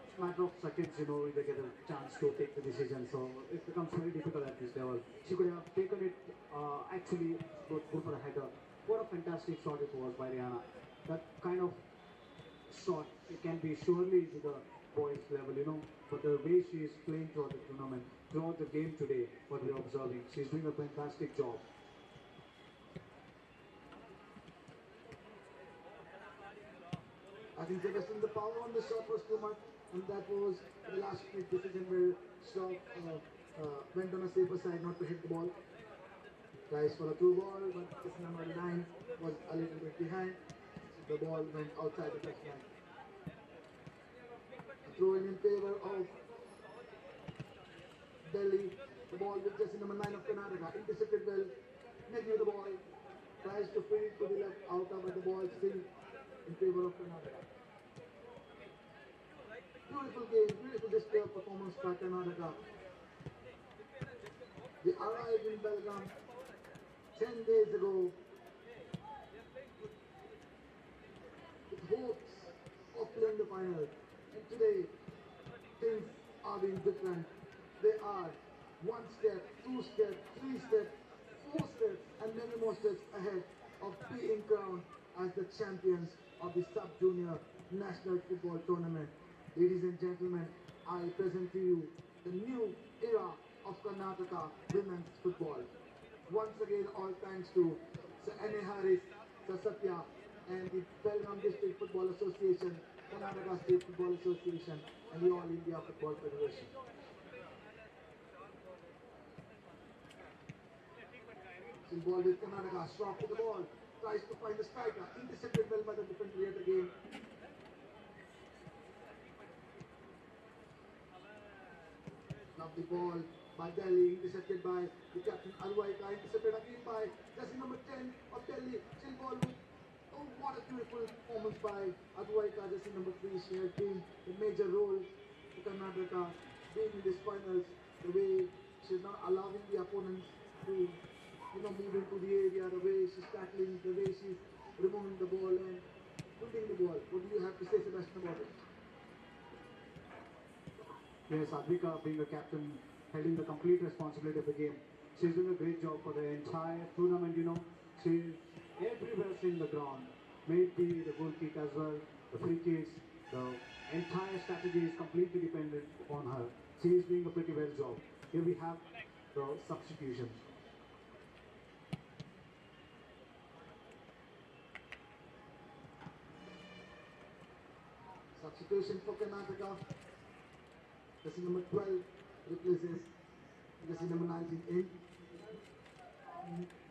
It's a matter of seconds, they get a chance to take the decision. So it becomes very difficult at this level. She could have taken it, actually, go for a header. What a fantastic shot it was by Rihanna. That kind of shot, it can be surely to the boys level. But the way she is playing throughout the tournament, throughout the game today, what we're observing, she's doing a fantastic job. I think the power on the shot was too much, and that was the last minute decision where Shaw went on a safer side not to hit the ball. Tries for a through ball, but this number 9 was a little bit behind. So the ball went outside the touchline. Throw in favor of Delhi. The ball with jersey number 9 of Karnataka. Intercepted well. Negative the ball. Tries to feed it to the left out but the ball still in favor of Karnataka. Beautiful game, beautiful display of performance by Karnataka. They arrived in Belgaum 10 days ago with hopes of playing the final. And today, things are being different. They are one step, two steps, three steps, four steps, and many more steps ahead of being crowned as the champions of the Sub-Junior National Football Tournament. Ladies and gentlemen, I present to you the new era of Karnataka women's football. Once again, all thanks to Sir N.A. Harris, Sir Satya, and the Belgaum District Football Association, Karnataka State Football Association, and the All India Football Federation. Involved with Karnataka, strong to the ball, tries to find the striker, intercepted well by the defender yet again. Now the ball by Delhi, intercepted by the captain Alwaika, intercepted again by jersey number 10 of Delhi. Still ball with, oh what a beautiful performance by Adwaika, jersey number 3. She has been a major role to Karnataka being in these finals. The way she's not allowing the opponents to move into the area, the way she's tackling, the way she's removing the ball and putting the ball. What do you have to say, Sebastian, about it? Yes, Advika being the captain, holding the complete responsibility of the game. She's doing a great job for the entire tournament. She's everywhere in the ground. Maybe the goal kick as well, the free kicks, the entire strategy is completely dependent upon her. She is doing a pretty well job. Here we have the substitution. Substitution for Karnataka. Jersey number 12 replaces jersey number 19 in.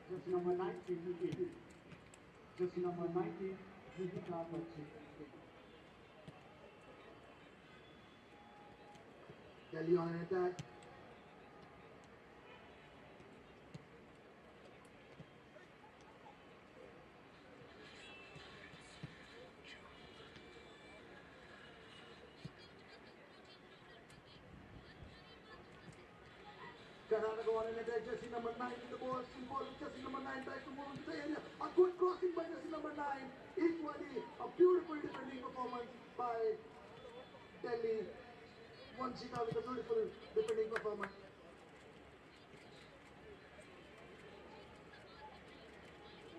Jersey number 19 in. Jersey number 19 in. Delhi on an attack. Karnataka on an attack, jersey number 9 in the ball, still ball with jersey number 9, tries to move into the area. A good crossing by jersey number 9. Equally, a beautiful defending performance by Delhi. Vanshika with a beautiful defending performance.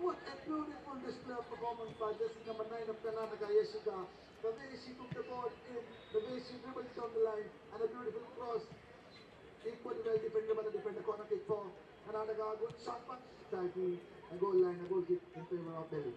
What a beautiful display of performance by jersey number 9 of Karnataka, Yashika. The way she took the ball in, the way she dribbled down the line, and a beautiful cross. Equally well defended by the defender. Corner kick for Karnataka. Good shot by Saiki. A goal line, a goal kick in favor of Delhi.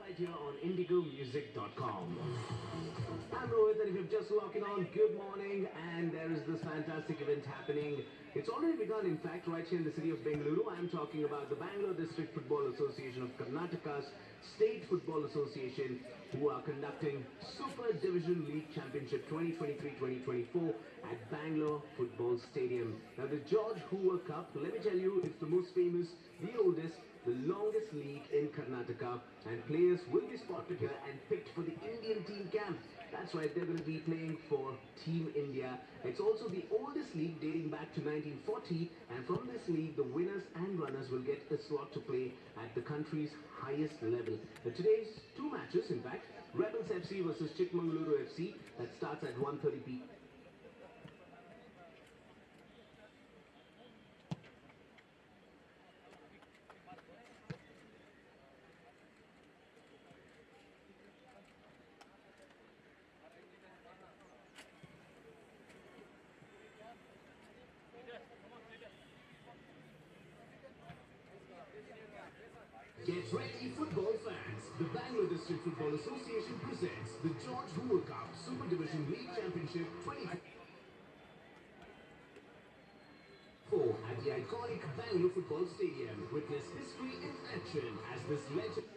Right here on indigomusic.com. I'm Rohit, and if you've just logged on, good morning. And there is this fantastic event happening. It's already begun, in fact, right here in the city of Bengaluru. I'm talking about the Bangalore District Football Association of Karnataka's State Football Association, who are conducting Super Division League Championship 2023-2024 at Bangalore Football Stadium. Now, the George Hoover Cup, let me tell you, it's the most famous, the oldest, the longest league in Karnataka, and players will be spotted here and picked for the Indian team camp. That's right, they're going to be playing for Team India. It's also the oldest league dating back to 1940, and from this league, the winners and runners will get a slot to play at the country's highest level. Now, today's two matches, in fact, Rebels FC versus Chikmagaluru FC, that starts at 1:30 p.m. Get ready, football fans! The Bangalore District Football Association presents the George Hoover Cup Super Division League Championship 2024 at the iconic Bangalore Football Stadium. Witness history in action as this legend.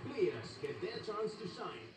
Players get their chance to shine.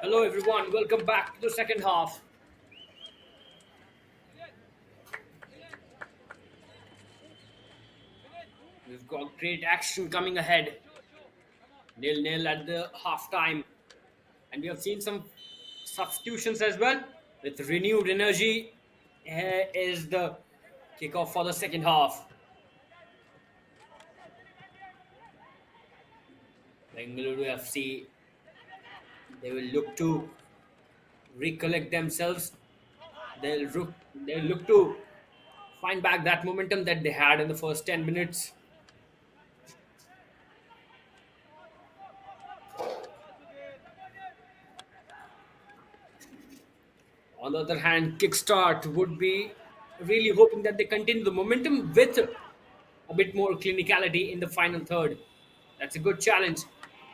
Hello, everyone. Welcome back to the second half. We've got great action coming ahead. Nil nil at the half time. And we have seen some substitutions as well. With renewed energy, here is the kickoff for the second half. Bengaluru FC, they will look to recollect themselves. They'll look to find back that momentum that they had in the first 10 minutes. On the other hand, Kickstart would be really hoping that they continue the momentum with a bit more clinicality in the final third. That's a good challenge,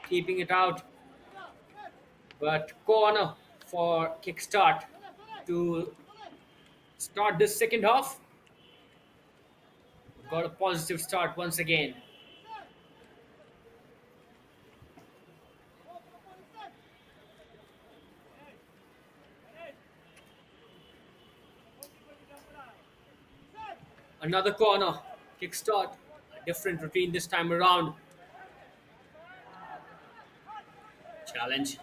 keeping it out. But corner for Kickstart to start this second half. Got a positive start once again. Another corner. Kickstart. A different routine this time around. Challenge.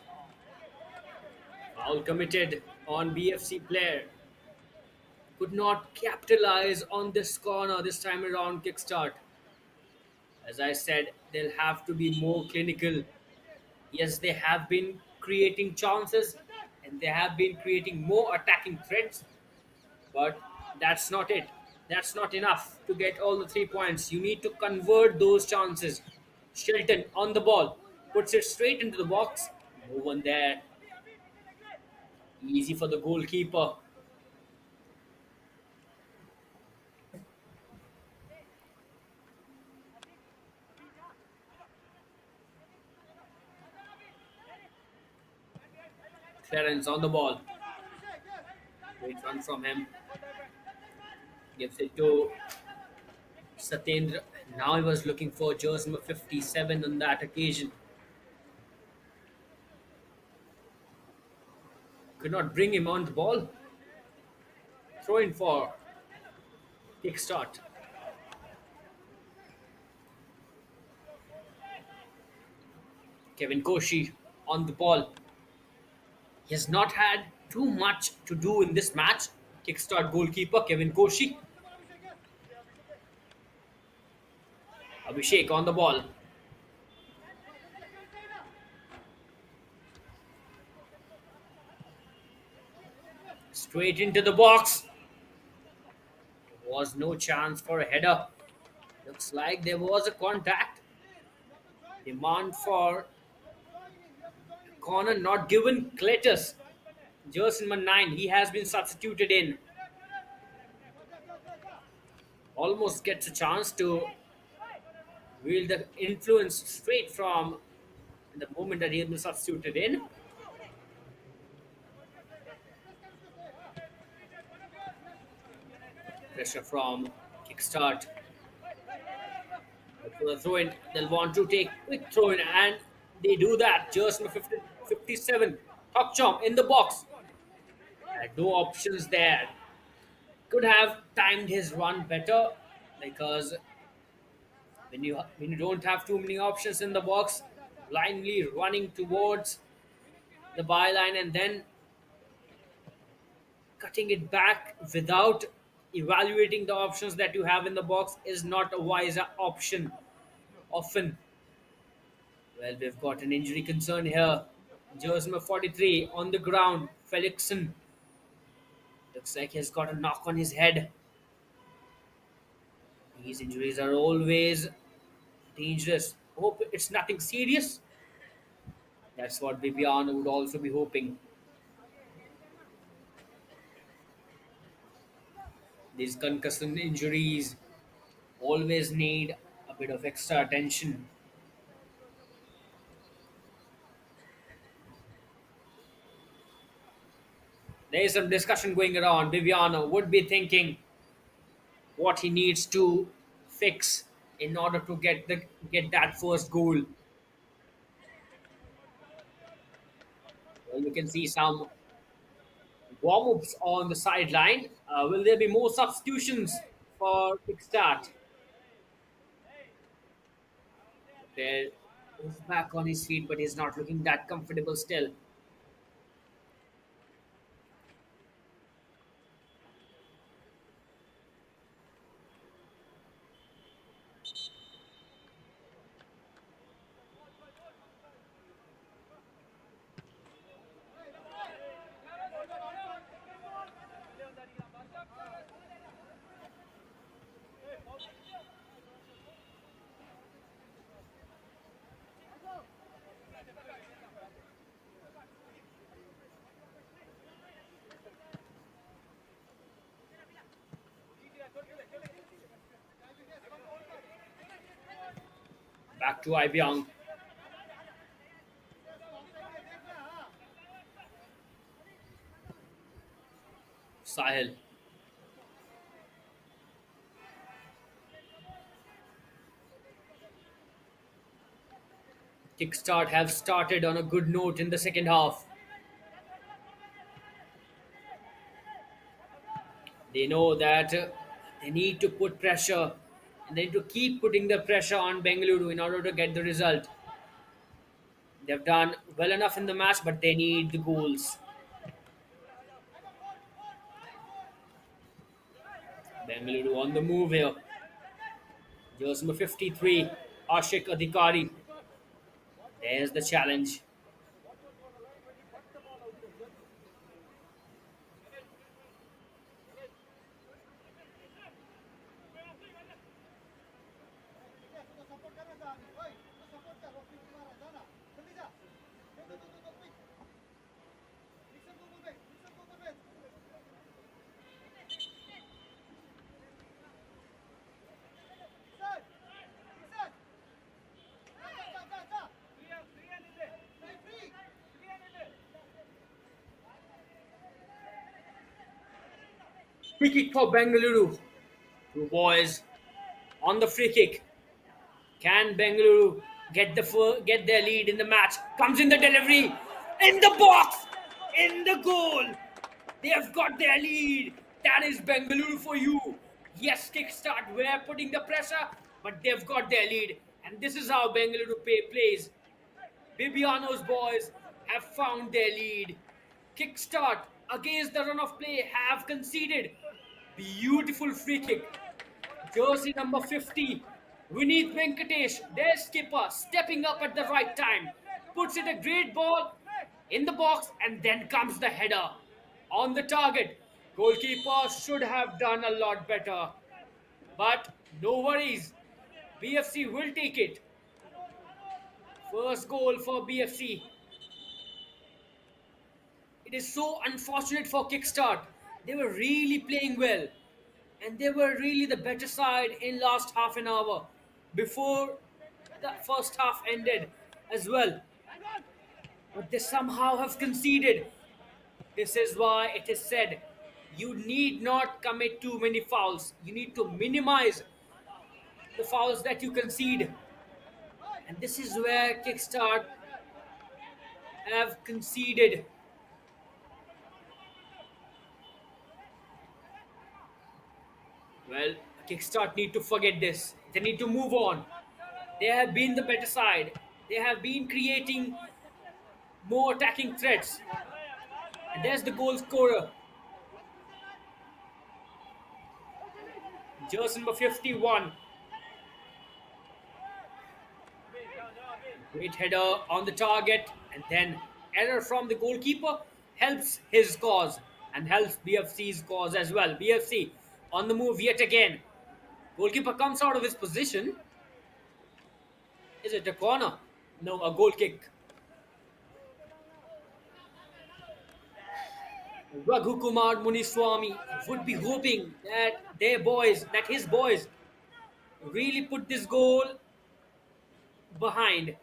Foul committed on BFC player. Could not capitalize on this corner this time around. Kickstart. As I said, they'll have to be more clinical. Yes, they have been creating chances and they have been creating more attacking threats, but that's not it. That's not enough to get all the 3 points. You need to convert those chances. Shelton on the ball, puts it straight into the box. No one there. Easy for the goalkeeper. Clarence on the ball. Great run from him. Gives it to Satyendra. Now he was looking for jersey number 57 on that occasion. Could not bring him on the ball. Throw in for Kickstart. Kevin Koshi on the ball. He has not had too much to do in this match. Kickstart goalkeeper Kevin Koshi. Abhishek on the ball. Straight into the box. There was no chance for a header. Looks like there was a contact. Demand for corner not given. Cletus. Jersey number 9. He has been substituted in. Almost gets a chance to wield the influence straight from the moment that he has been substituted in. Pressure from Kickstart. For the throw in, they'll want to take quick throw in, and they do that. Just number 50, 57. Chom in the box. Had no options there. Could have timed his run better because when you don't have too many options in the box, blindly running towards the byline and then cutting it back without evaluating the options that you have in the box is not a wise option often. Well, we've got an injury concern here. Jersey number 43 on the ground. Felixson looks like he's got a knock on his head. These injuries are always dangerous. Hope it's nothing serious. That's what Bibiano would also be hoping. These concussion injuries always need a bit of extra attention. There is some discussion going around. Bibiano would be thinking what he needs to fix in order to get that first goal. You can see some warm-ups on the sideline. Will there be more substitutions for Kickstart? There is back on his feet, but he's not looking that comfortable still. Back to Ibiang. Sahil. Kickstart have started on a good note in the second half. They know that they need to put pressure and they need to keep putting the pressure on Bengaluru in order to get the result. They've done well enough in the match, but they need the goals. Bengaluru on the move here. Jersey number 53, Ashik Adhikari. There's the challenge. Free kick for Bengaluru. Two boys on the free kick. Can Bengaluru get their lead in the match? Comes in the delivery, in the box, in the goal. They have got their lead. That is Bengaluru for you. Yes, Kickstart, we're putting the pressure, but they've got their lead. And this is how Bengaluru plays. Bibiano's boys have found their lead. Kickstart, against the run of play, have conceded. Beautiful free kick. Jersey number 50, Vineet Venkatesh, their skipper, stepping up at the right time. Puts it a great ball in the box, and then comes the header on the target. Goalkeeper should have done a lot better. But no worries. BFC will take it. First goal for BFC. It is so unfortunate for Kickstart. They were really playing well. And they were really the better side in last half an hour before the first half ended as well. But they somehow have conceded. This is why it is said you need not commit too many fouls. You need to minimize the fouls that you concede. And this is where Kickstart have conceded. Well, Kickstart need to forget this. They need to move on. They have been the better side. They have been creating more attacking threats. And there's the goal scorer. Jersey number 51. Great header on the target. And then error from the goalkeeper helps his cause and helps BFC's cause as well. BFC on the move yet again. Goalkeeper comes out of his position. Is it a corner? No, a goal kick. Raghu Kumar Muniswamy would be hoping that his boys really put this goal behind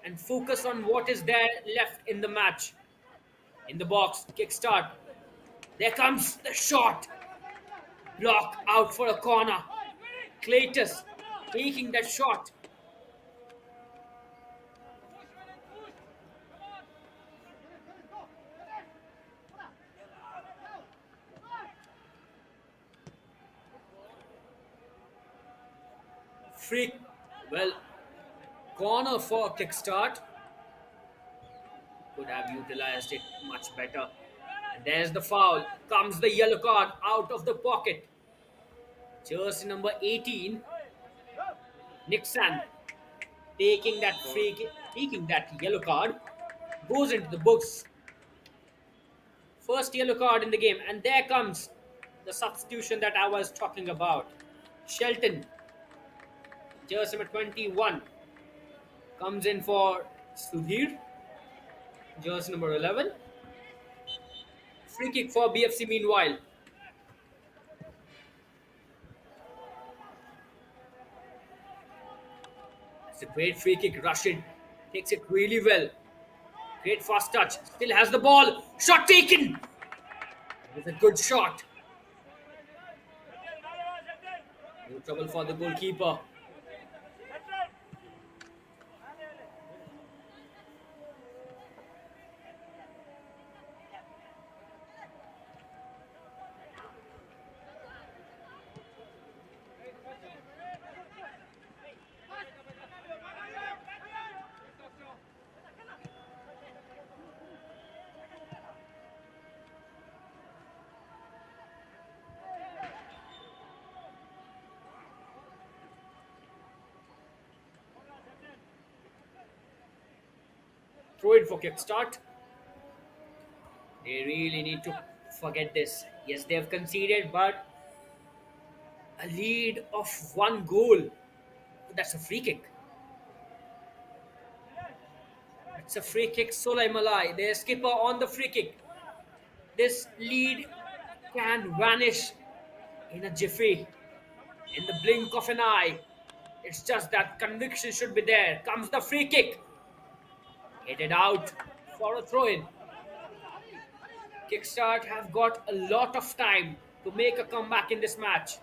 and focus on what is there left in the match. In the box, Kickstart. There comes the shot. Block out for a corner. Cletus taking that shot. Freak. Well, corner for Kickstart. Could have utilized it much better. And there's the foul. Comes the yellow card out of the pocket. Jersey number 18, Nixon, taking that yellow card, goes into the books. First yellow card in the game, and there comes the substitution that I was talking about. Shelton, jersey number 21, comes in for Sudhir, jersey number 11. Free kick for BFC meanwhile. It's a great free kick. Rashid takes it really well. Great fast touch. Still has the ball. Shot taken. It's a good shot. No trouble for the goalkeeper. Throw it for kickstart. They really need to forget this. Yes, they have conceded, but a lead of one goal. That's a free kick. It's a free kick. Solai Malai, their skipper on the free kick. This lead can vanish in a jiffy, in the blink of an eye. It's just that conviction should be there. Comes the free kick. Headed out for a throw in. Kickstart have got a lot of time to make a comeback in this match.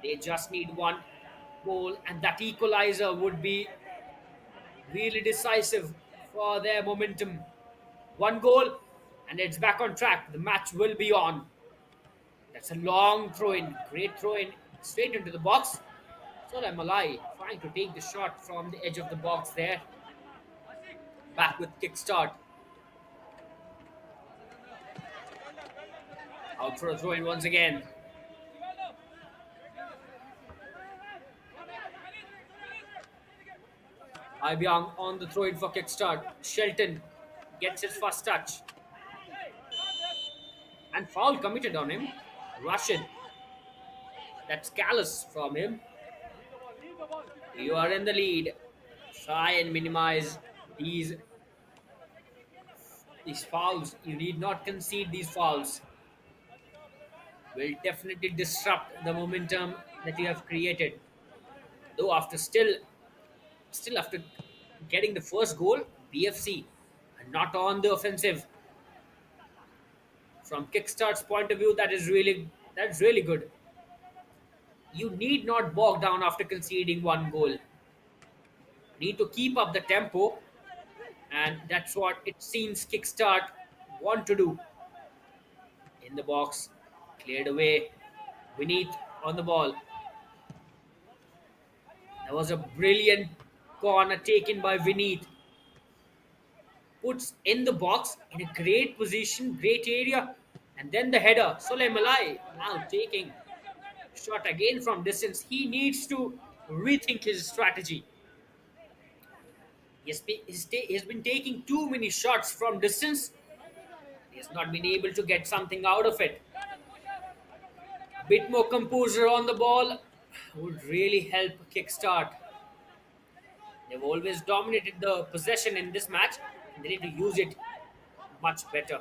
They just need one goal, and that equalizer would be really decisive for their momentum. One goal, and it's back on track. The match will be on. That's a long throw in. Great throw in straight into the box. Solai Malai trying to take the shot from the edge of the box there. Back with kickstart. Out for a throw in once again. Ibiang on the throw in for kickstart. Shelton gets his first touch. And foul committed on him. Russian. That's callous from him. You are in the lead. Try and minimize these fouls. You need not concede these fouls. Will definitely disrupt the momentum that you have created. Though still after getting the first goal, BFC are not on the offensive. From Kickstart's point of view, that's really good. You need not bog down after conceding one goal. Need to keep up the tempo, and that's what it seems Kickstart want to do. In the box, cleared away. Vineet on the ball. There was a brilliant corner taken by Vineet. Puts in the box in a great position, great area, and then the header. Solai Malai now taking shot again from distance. He needs to rethink his strategy. He's been taking too many shots from distance. He has not been able to get something out of it. A bit more composure on the ball would really help kickstart. They've always dominated the possession in this match, and they need to use it much better.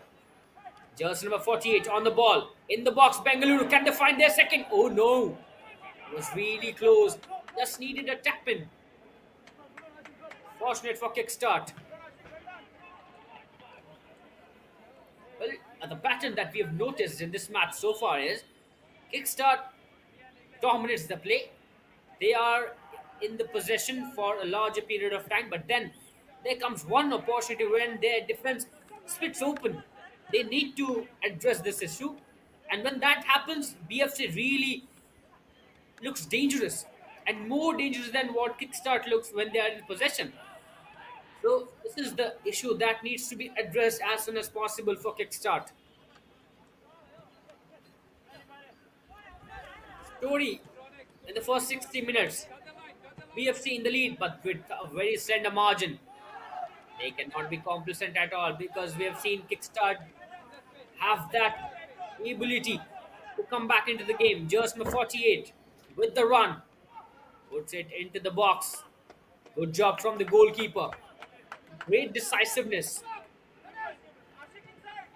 Jersey number 48 on the ball. In the box, Bengaluru. Can they find their second? Oh no. It was really close. Just needed a tap in. Fortunate for kickstart. Well, the pattern that we have noticed in this match so far is kickstart dominates the play. They are in the possession for a larger period of time, but then there comes one opportunity when their defense splits open. They need to address this issue, and when that happens, BFC really looks dangerous. and more dangerous than what Kickstart looks when they are in possession. So this is the issue that needs to be addressed as soon as possible for Kickstart. Story in the first 60 minutes. BFC in the lead, but with a very slender margin. They cannot be complacent at all because we have seen Kickstart have that ability to come back into the game. Jersma 48 with the run puts it into the box. Good job from the goalkeeper. Great decisiveness.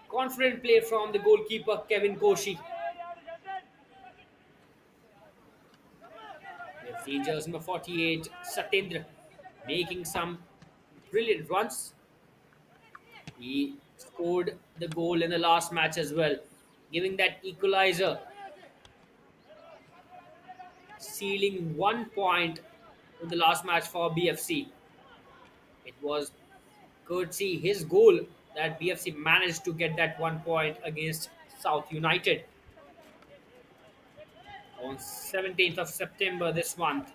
Confident play from the goalkeeper Kevin Koshi. We have seen Jersma 48 Satendra making some brilliant runs. He scored the goal in the last match as well, giving that equalizer, sealing 1 point in the last match for BFC. It was courtesy his goal that BFC managed to get that 1 point against South United on 17th of September this month.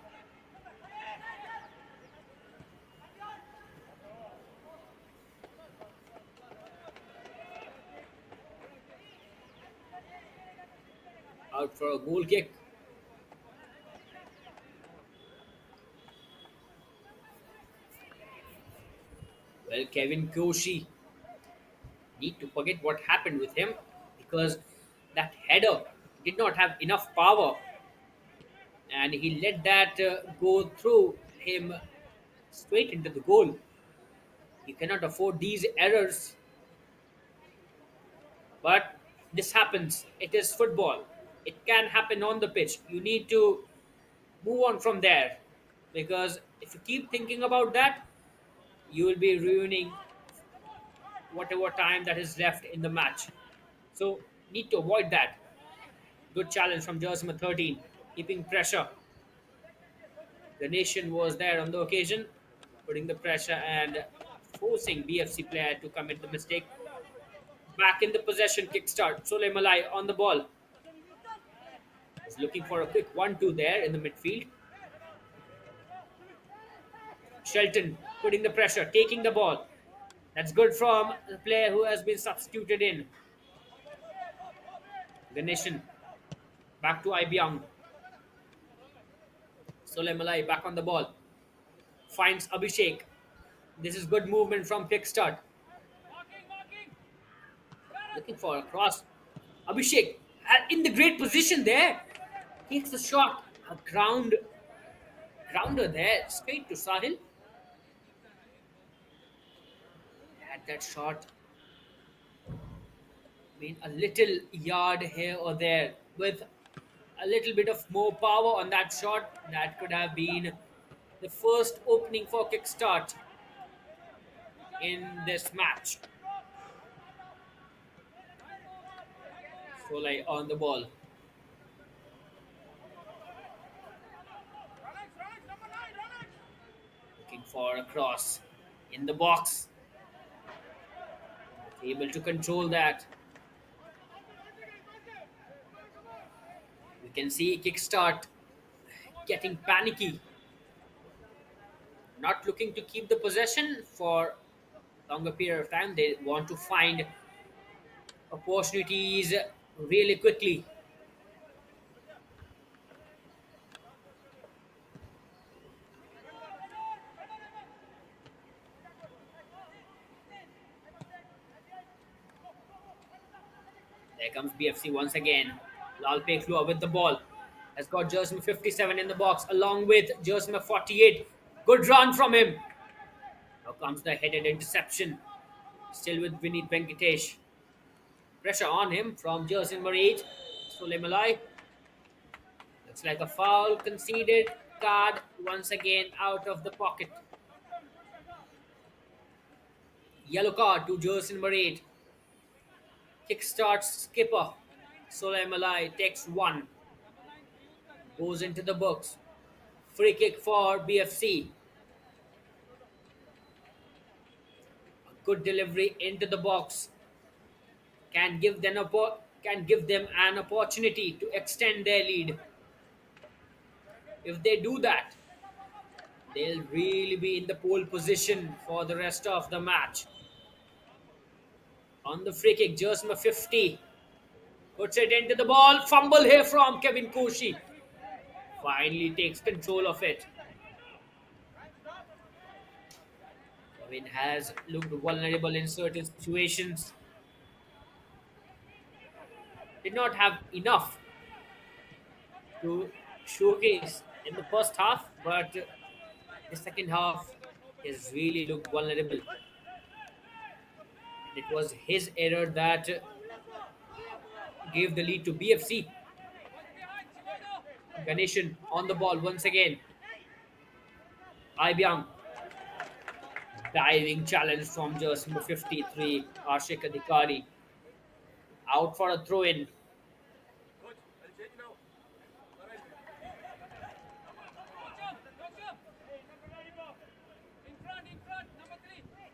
Out for a goal kick. Well, Kevin Koshi need to forget what happened with him because that header did not have enough power and he let that go through him straight into the goal. You cannot afford these errors, but this happens. It is football. It can happen on the pitch. You need to move on from there because if you keep thinking about that, you will be ruining whatever time that is left in the match. So, need to avoid that. Good challenge from Jersey 13, keeping pressure. The nation was there on the occasion, putting the pressure and forcing BFC player to commit the mistake. Back in the possession, kickstart. Sole Malai on the ball. Is looking for a quick 1-2 there in the midfield. Shelton putting the pressure, taking the ball. That's good from the player who has been substituted in. Ganeshan back to Ibiang. Sole Malai back on the ball. Finds Abhishek. This is good movement from Kickstart. Looking for a cross. Abhishek in the great position there. Takes the shot. A grounder there. Straight to Sahil. Had that shot been a little yard here or there with a little bit of more power on that shot, that could have been the first opening for Kickstart in this match. Solai on the ball. Looking for a cross in the box. Able to control that. We can see Kickstart getting panicky. Not looking to keep the possession for longer period of time. They want to find opportunities really quickly. There comes BFC once again. Lal Peklua with the ball. Has got Jersey 57 in the box along with Jersey 48. Good run from him. Now comes the headed interception. Still with Vinit Venkatesh. Pressure on him from Jersey number 8. Suleimalai. Looks like a foul conceded. Card once again out of the pocket. Yellow card to Jersey number 8. Kickstart skipper. Suleimalai takes one. Goes into the books. Free kick for BFC. A good delivery into the box can give them an opportunity to extend their lead. If they do that, they'll really be in the pole position for the rest of the match. On the free kick, Jersma 50 puts it into the ball. Fumble here from Kevin Koshi. Finally takes control of it. Kevin has looked vulnerable in certain situations. Did not have enough to showcase in the first half, but the second half has really looked vulnerable. And it was his error that gave the lead to BFC. Ganeshan on the ball once again. Ibyang diving challenge from just number 53, Ashik Adhikari. Out for a throw in.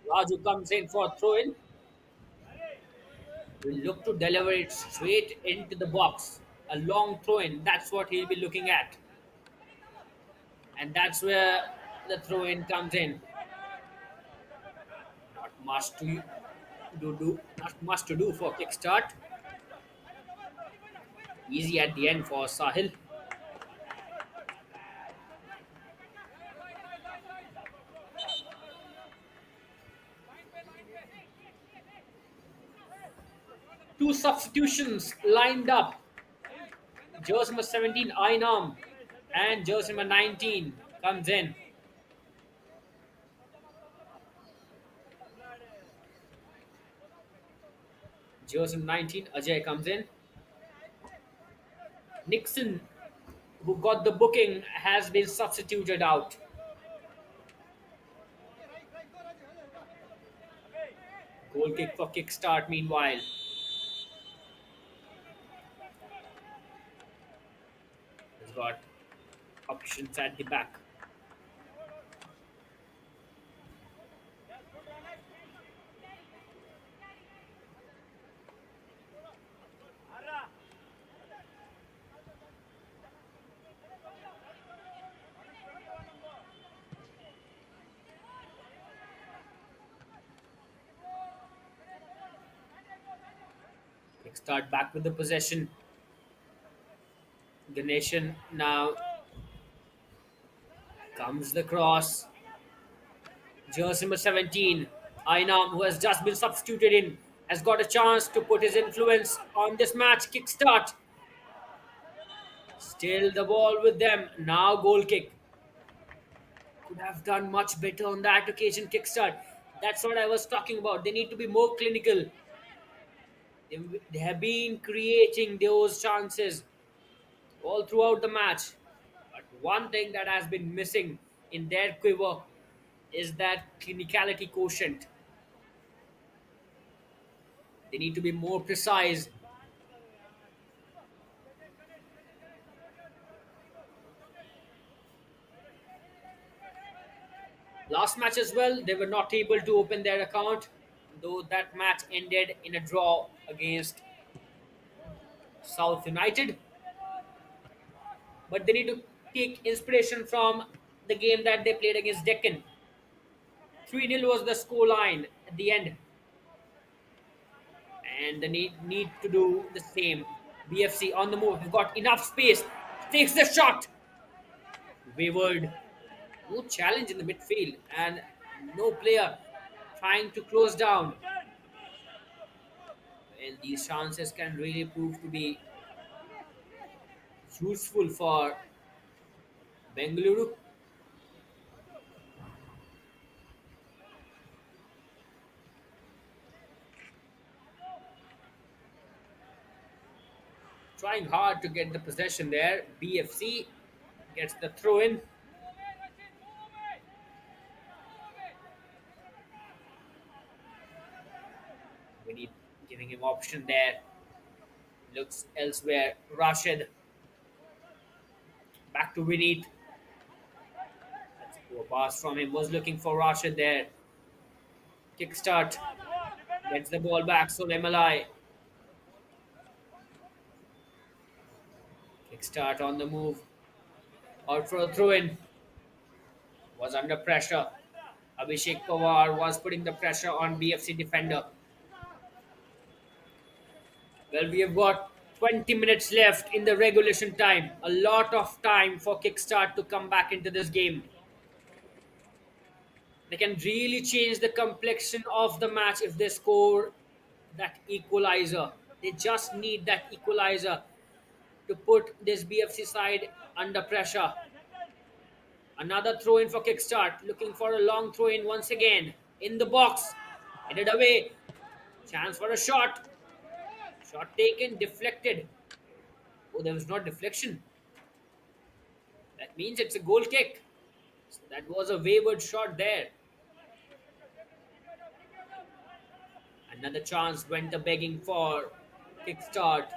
Raju comes in for a throw in. Will look to deliver it straight into the box. A long throw in. That's what he'll be looking at. And that's where the throw in comes in. Not much to not much to do for Kickstart. Easy at the end for Sahil. Two substitutions lined up. Jersey number 17, Ainam, and jersey number 19 comes in. Jersey number 19, Ajay comes in. Nixon, who got the booking, has been substituted out. Goal kick for Kickstart, meanwhile. Has got options at the back. Kickstart back with the possession. Ganeshan now comes the cross. Jersey number 17, Ainam, who has just been substituted in, has got a chance to put his influence on this match. Kickstart. Still the ball with them. Now goal kick. Could have done much better on that occasion, Kickstart. That's what I was talking about. They need to be more clinical. They have been creating those chances all throughout the match. But one thing that has been missing in their quiver is that clinicality quotient. They need to be more precise. Last match as well, they were not able to open their account, though that match ended in a draw against South United. But they need to take inspiration from the game that they played against Deccan. 3-0 was the score line at the end. And they need to do the same. BFC on the move. They've got enough space. Takes the shot. Wavered. No challenge in the midfield. And no player trying to close down. And these chances can really prove to be useful for Bengaluru. Trying hard to get the possession there. BFC gets the throw in. We need giving him option there. Looks elsewhere. Rashid. Back to Vineet. That's a poor pass from him. Was looking for Rashid there. Kickstart. Gets the ball back. So Emalai. Kickstart on the move. Out for a throw in. Was under pressure. Abhishek Pawar was putting the pressure on BFC defender. Well, we have got 20 minutes left in the regulation time. A lot of time for Kickstart to come back into this game. They can really change the complexion of the match if they score that equalizer. They just need that equalizer to put this BFC side under pressure. Another throw in for Kickstart, looking for a long throw in once again. In the box, headed away. Chance for a shot. Shot taken, deflected. Oh, there was not deflection. That means it's a goal kick. So that was a wayward shot there. Another chance went a begging for Kickstart.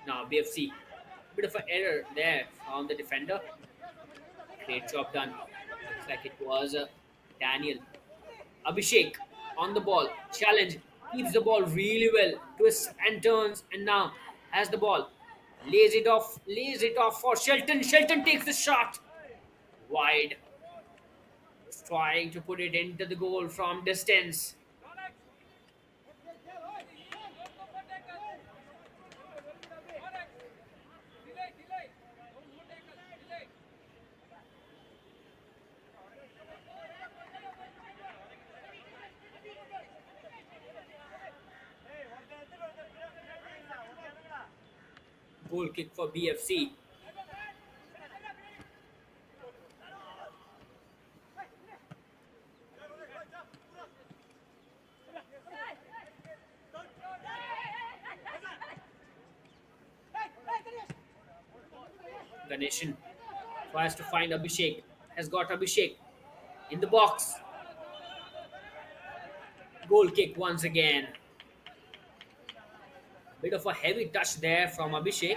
Now BFC, bit of an error there from the defender. Great job done. Looks like it was Daniel. Abhishek on the ball. Challenge. Keeps the ball really well. Twists and turns and now has the ball. Lays it off. Lays it off for Shelton. Shelton takes the shot. Wide. Was trying to put it into the goal from distance. Goal kick for BFC. Ganeshan tries to find Abhishek. Has got Abhishek in the box. Goal kick once again. Bit of a heavy touch there from Abhishek.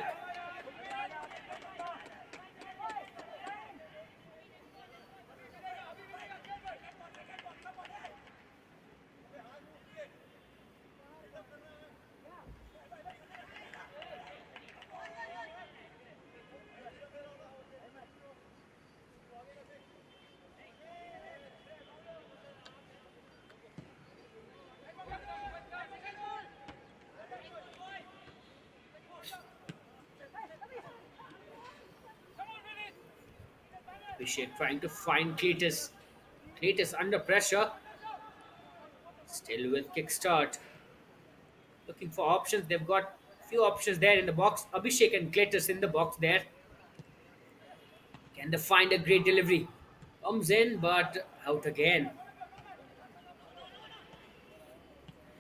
Abhishek trying to find Cletus. Cletus under pressure. Still with Kickstart. Looking for options. They've got few options there in the box. Abhishek and Cletus in the box there. Can they find a great delivery? Comes in but out again.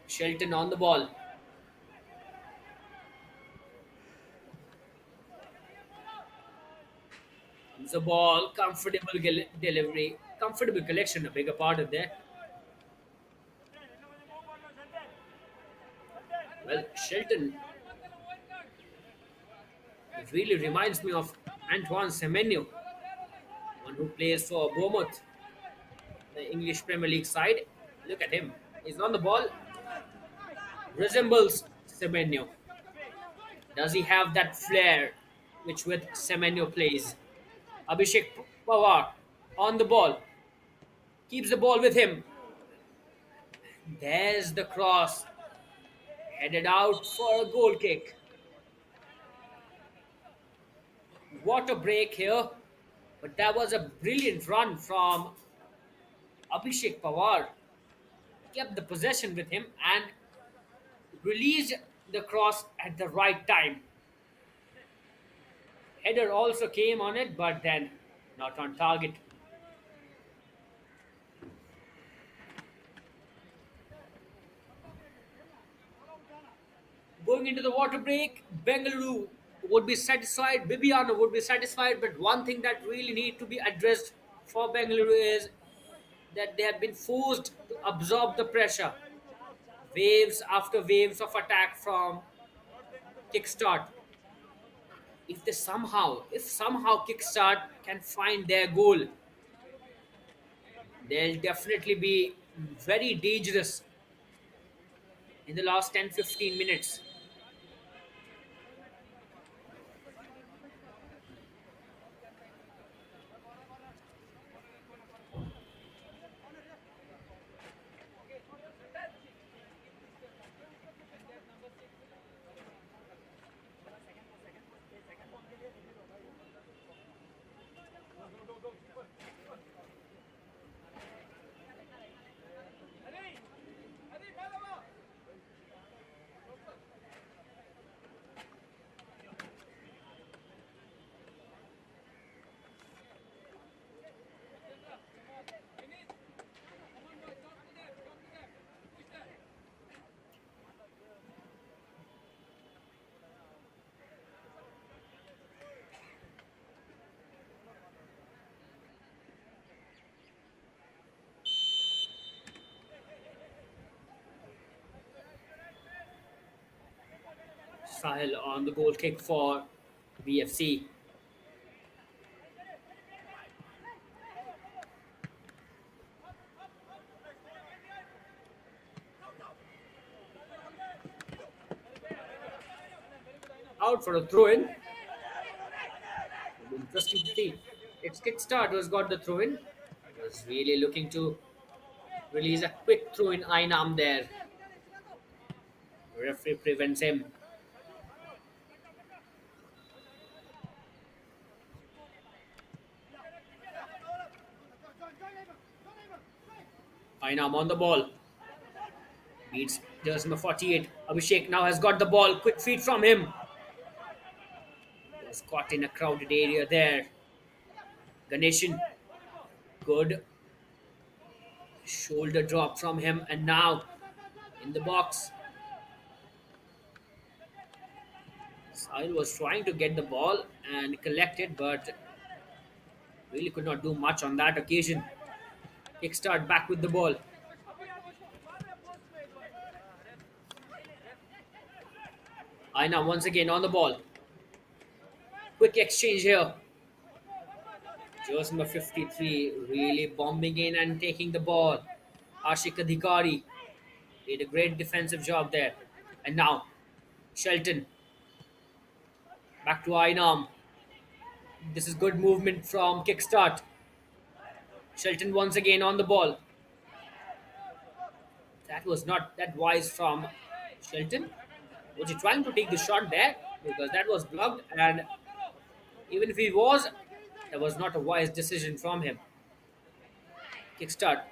Shelton on the ball. Comes the ball. Comfortable delivery. Comfortable collection. A bigger part of there. Well, Shelton, it really reminds me of Antoine Semenyo, one who plays for Bournemouth, the English Premier League side. Look at him. He's on the ball. Resembles Semenyo. Does he have that flair which with Semenyo plays? Abhishek Pawar on the ball. Keeps the ball with him. There's the cross. Headed out for a goal kick. What a break here. But that was a brilliant run from Abhishek Pawar. Kept the possession with him and released the cross at the right time. Header also came on it, but then not on target. Going into the water break, Bengaluru would be satisfied, Bibiano would be satisfied, but one thing that really need to be addressed for Bengaluru is that they have been forced to absorb the pressure. Waves after waves of attack from Kickstart. If somehow Kickstart can find their goal, they'll definitely be very dangerous in the last 10-15 minutes. Sahil on the goal kick for BFC. Out for a throw in. Interesting to see. It's Kickstart who's got the throw in. Was really looking to release a quick throw in Ainam there. Referee prevents him. Ainam on the ball. Beats jersey number 48. Abhishek now has got the ball. Quick feed from him. Was caught in a crowded area there. Ganeshan. Good shoulder drop from him. And now in the box. Sahil was trying to get the ball and collect it, but really could not do much on that occasion. Kickstart back with the ball. Aina once again on the ball. Quick exchange here. Jersey number 53 really bombing in and taking the ball. Ashik Adhikari did a great defensive job there. And now, Shelton. Back to Ainam. This is good movement from Kickstart. Shelton once again on the ball. That was not that wise from Shelton. Was he trying to take the shot there? Because that was blocked, and even if he was, that was not a wise decision from him. Kickstart.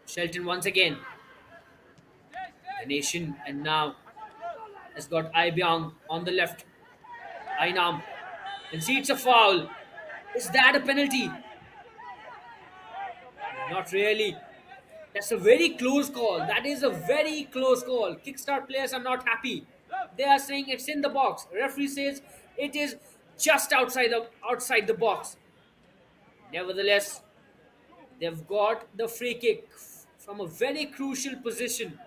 Shelton once again. The nation, and now has got Aibyang on the left. Ainam. And see, it's a foul. Is that a penalty? Not really. That's a very close call. That is a very close call. Kickstart players are not happy. They are saying it's in the box. Referee says it is just outside the box. Nevertheless, they've got the free kick from a very crucial position.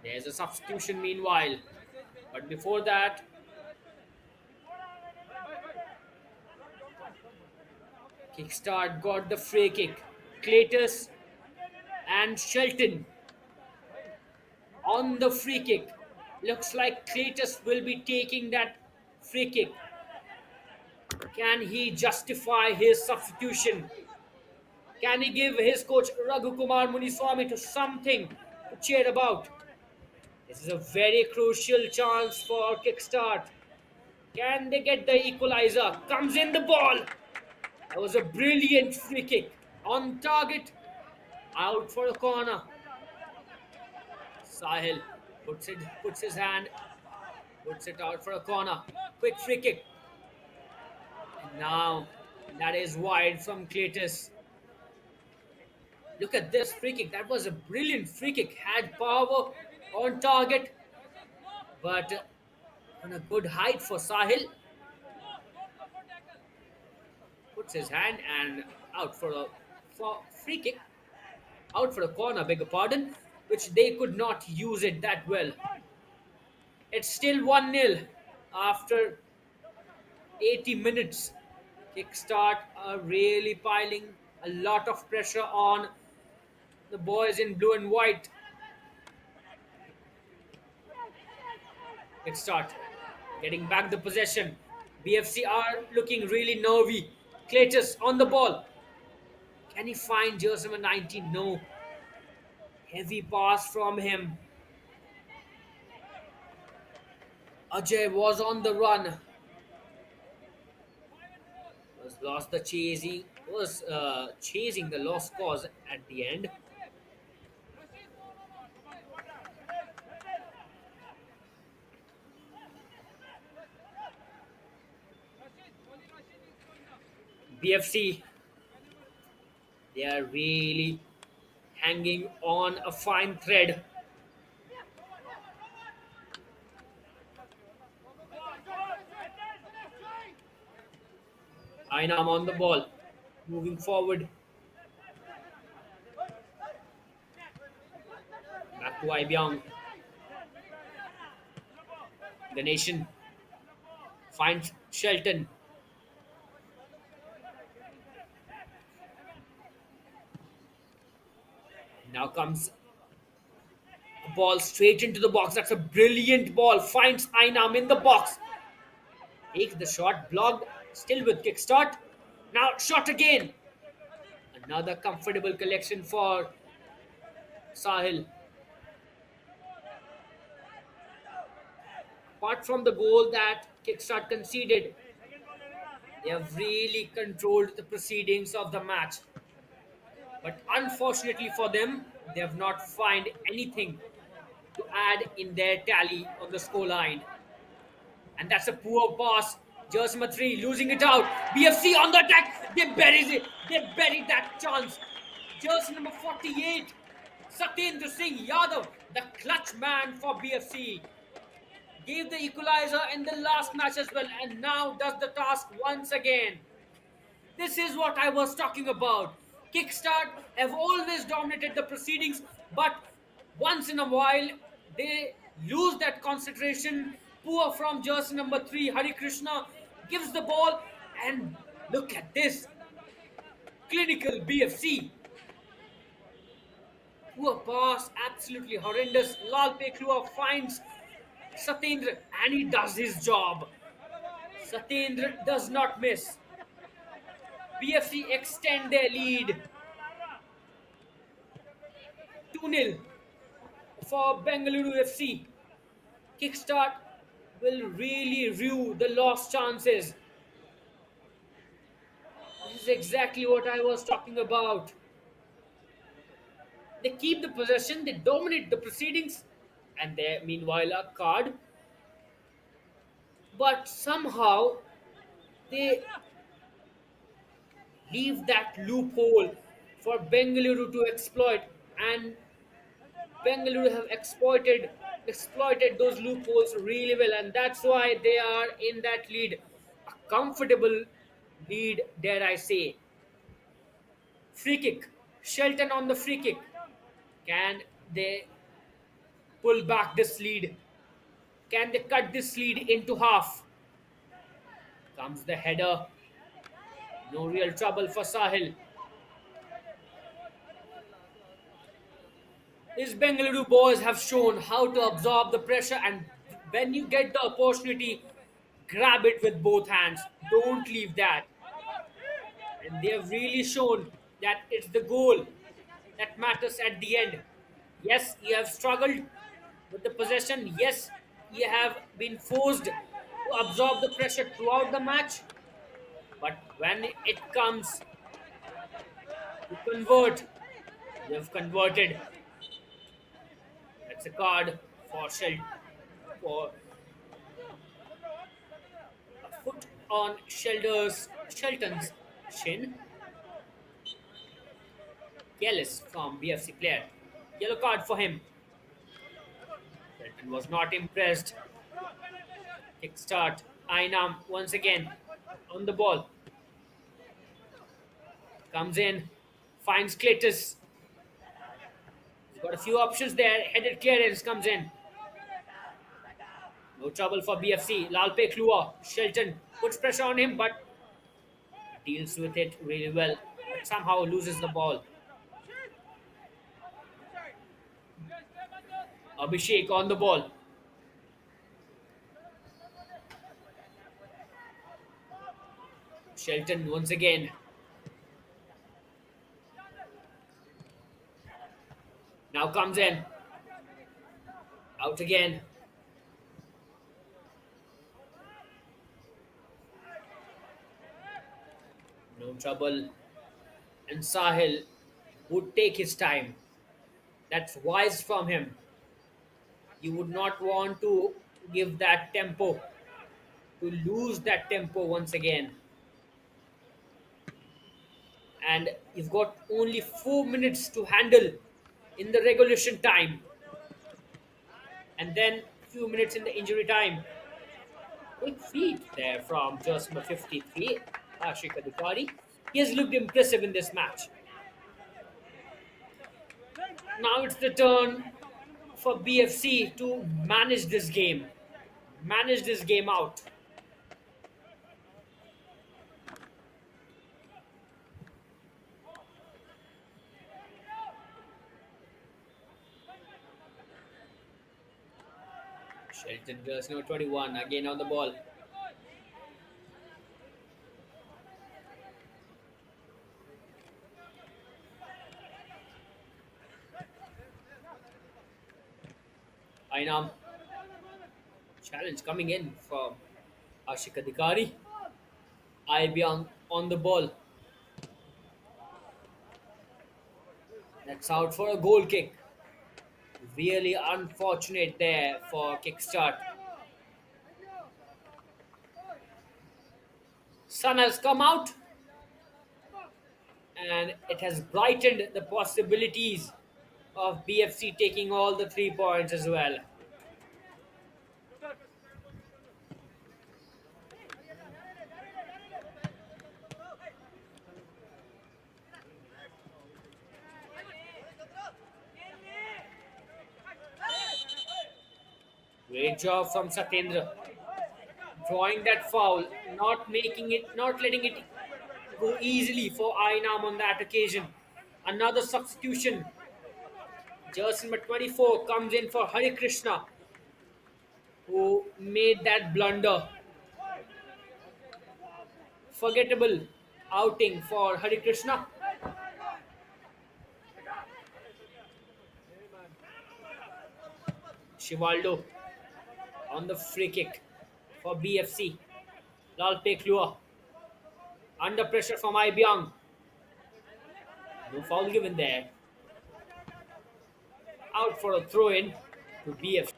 There's a substitution meanwhile. But before that, Kickstart got the free kick. Cletus and Shelton on the free kick. Looks like Cletus will be taking that free kick. Can he justify his substitution? Can he give his coach Raghu Kumar Muniswamy to something to cheer about? This is a very crucial chance for Kickstart. Can they get the equalizer? Comes in the ball. That was a brilliant free kick. On target. Out for the corner. Sahil puts his hand Puts it out for a corner. Quick free kick. And now that is wide from Cletus. Look at this free kick. That was a brilliant free kick. Had power on target, but on a good height for Sahil. Puts his hand and out for a free kick. Out for a corner, beg your pardon, which they could not use it that well. It's still 1-0 after 80 minutes. Kickstart are really piling a lot of pressure on the boys in blue and white. Kickstart getting back the possession. BFC are looking really nervy. Cletus on the ball. Can he find jersey number 19? No. Heavy pass from him. Ajay was on the run. Was lost the chasing. Was chasing the lost cause at the end. BFC, they are really hanging on a fine thread. Ainam on the ball. Moving forward. Back to Ibyong. The nation finds Shelton. Now comes a ball straight into the box. That's a brilliant ball. Finds Ainam in the box. Takes the shot. Blocked. Still with kickstart. Now shot again. Another comfortable collection for Sahil. Apart from the goal that Kickstart conceded, they have really controlled the proceedings of the match. But unfortunately for them, they have not found anything to add in their tally on the scoreline. And that's a poor pass. Jersey number 3 losing it out. BFC on the attack. They buried it. They buried that chance. Jersey number 48. Satyendra Singh Yadav, the clutch man for BFC. Gave the equalizer in the last match as well, and now does the task once again. This is what I was talking about. Kickstart have always dominated the proceedings, but once in a while they lose that concentration. Poor from jersey number 3, Hari Krishna gives the ball, and look at this. Clinical BFC. Poor pass, absolutely horrendous. Lal Peklua finds Satyendra and he does his job. Satyendra does not miss. BFC extend their lead. 2-0 for Bengaluru FC. Kickstart will really rue the lost chances. This is exactly what I was talking about. They keep the possession, they dominate the proceedings, and they meanwhile are card. But somehow they leave that loophole for Bengaluru to exploit, and Bengaluru have exploited those loopholes really well, and that's why they are in that lead, a comfortable lead, dare I say. Free kick, Shelton on the free kick. Can they pull back this lead? Can they cut this lead into half? Comes the header. No real trouble for Sahil. These Bengaluru boys have shown how to absorb the pressure, and when you get the opportunity, grab it with both hands. Don't leave that. And they have really shown that it's the goal that matters at the end. Yes, you have struggled with the possession. Yes, you have been forced to absorb the pressure throughout the match. But when it comes to convert, you have converted. That's a card for Shell for on Shelton's shin. Careless from BFC player. Yellow card for him. Shelton was not impressed. Kickstart. Ainam once again on the ball. Comes in. Finds Cletus. He's got a few options there. Headed clearance comes in. No trouble for BFC. Lalpe Klua. Shelton puts pressure on him but deals with it really well. But somehow loses the ball. Abhishek on the ball. Shelton once again. Now comes in. Out again. No trouble. And Sahil would take his time. That's wise from him. You would not want to give that tempo, to lose that tempo once again. And you've got only 4 minutes to handle in the regulation time, and then few minutes in the injury time. Quick feet there from just number 53, Ashik Adhikari. He has looked impressive in this match. Now it's the turn for BFC to manage this game out. Shelton girls number 21 again on the ball. Ainam. Challenge coming in from Ashik Adhikari. Ibyang on the ball. That's out for a goal kick. Really unfortunate there for Kickstart. Sun has come out and it has brightened the possibilities of BFC taking all the 3 points as well. Great job from Satyendra. Drawing that foul, not letting it go easily for Ainam on that occasion. Another substitution. Jersey number 24 comes in for Hari Krishna, who made that blunder. Forgettable outing for Hari Krishna. Shivaldo on the free kick for BFC. Lalpe Klua under pressure from Ibyang. No foul given there. Out for a throw in to BFC.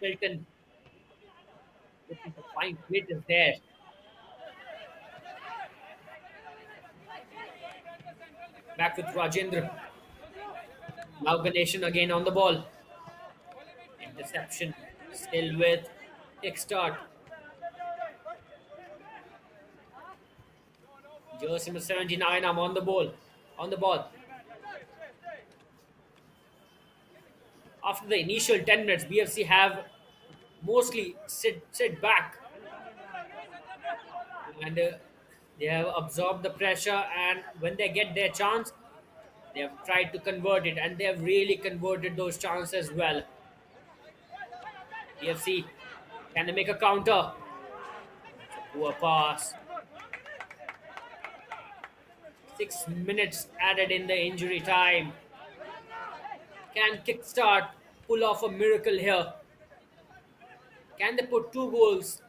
Shelton looking to find Cletus there. Back with Rajendra. Now Ganeshan again on the ball. Interception still with Kickstart. Jersey number 79 I'm on the ball. On the ball. After the initial 10 minutes, BFC have mostly sit back and They have absorbed the pressure, and when they get their chance, they have tried to convert it, and they have really converted those chances well. BFC, can they make a counter? That's a poor pass. 6 minutes added in the injury time. Can Kickstart pull off a miracle here? Can they put two goals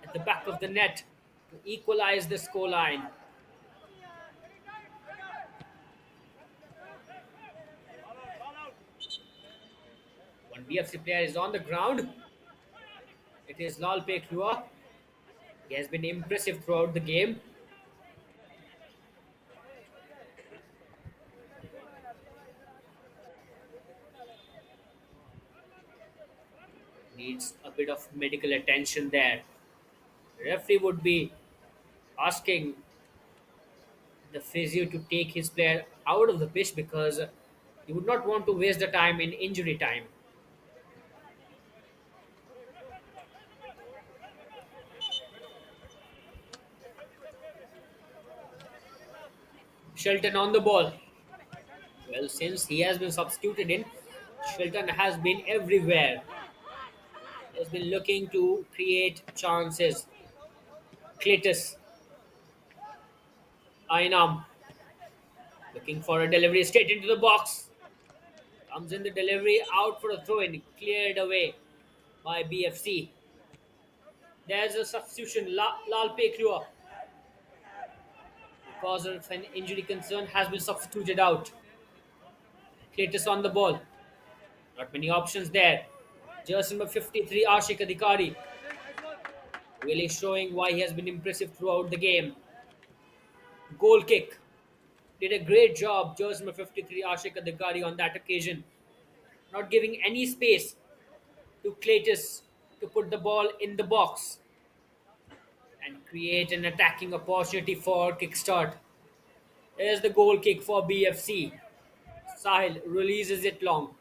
at the back of the net to equalize the scoreline? One BFC player is on the ground. It is Lal Peklua. He has been impressive throughout the game. Needs a bit of medical attention there. Referee would be asking the physio to take his player out of the pitch because he would not want to waste the time in injury time. Shelton on the ball. Well, since he has been substituted in, Shelton has been everywhere. He has been looking to create chances. Cletus, Ainam, looking for a delivery straight into the box. Comes in the delivery, out for a throw in, cleared away by BFC. There's a substitution. Lal Peklua, because of an injury concern, has been substituted out. Cletus on the ball. Not many options there. Jersey number 53, Ashik Adhikari, really showing why he has been impressive throughout the game. Goal kick. Did a great job, jersey number 53, Ashik Adhikari, on that occasion. Not giving any space to Cletus to put the ball in the box and create an attacking opportunity for Kickstart. There's the goal kick for BFC. Sahil releases it long.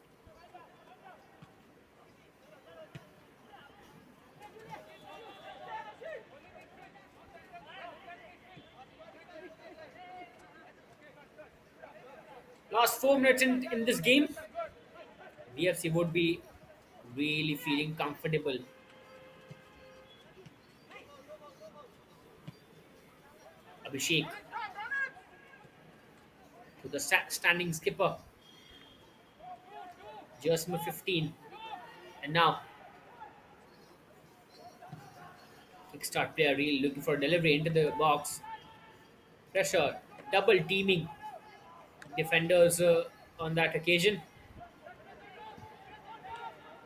Last 4 minutes in this game, BFC would be really feeling comfortable. Abhishek to the standing skipper, just number 15. And now, Kickstart player really looking for a delivery into the box. Pressure, double teaming defenders on that occasion.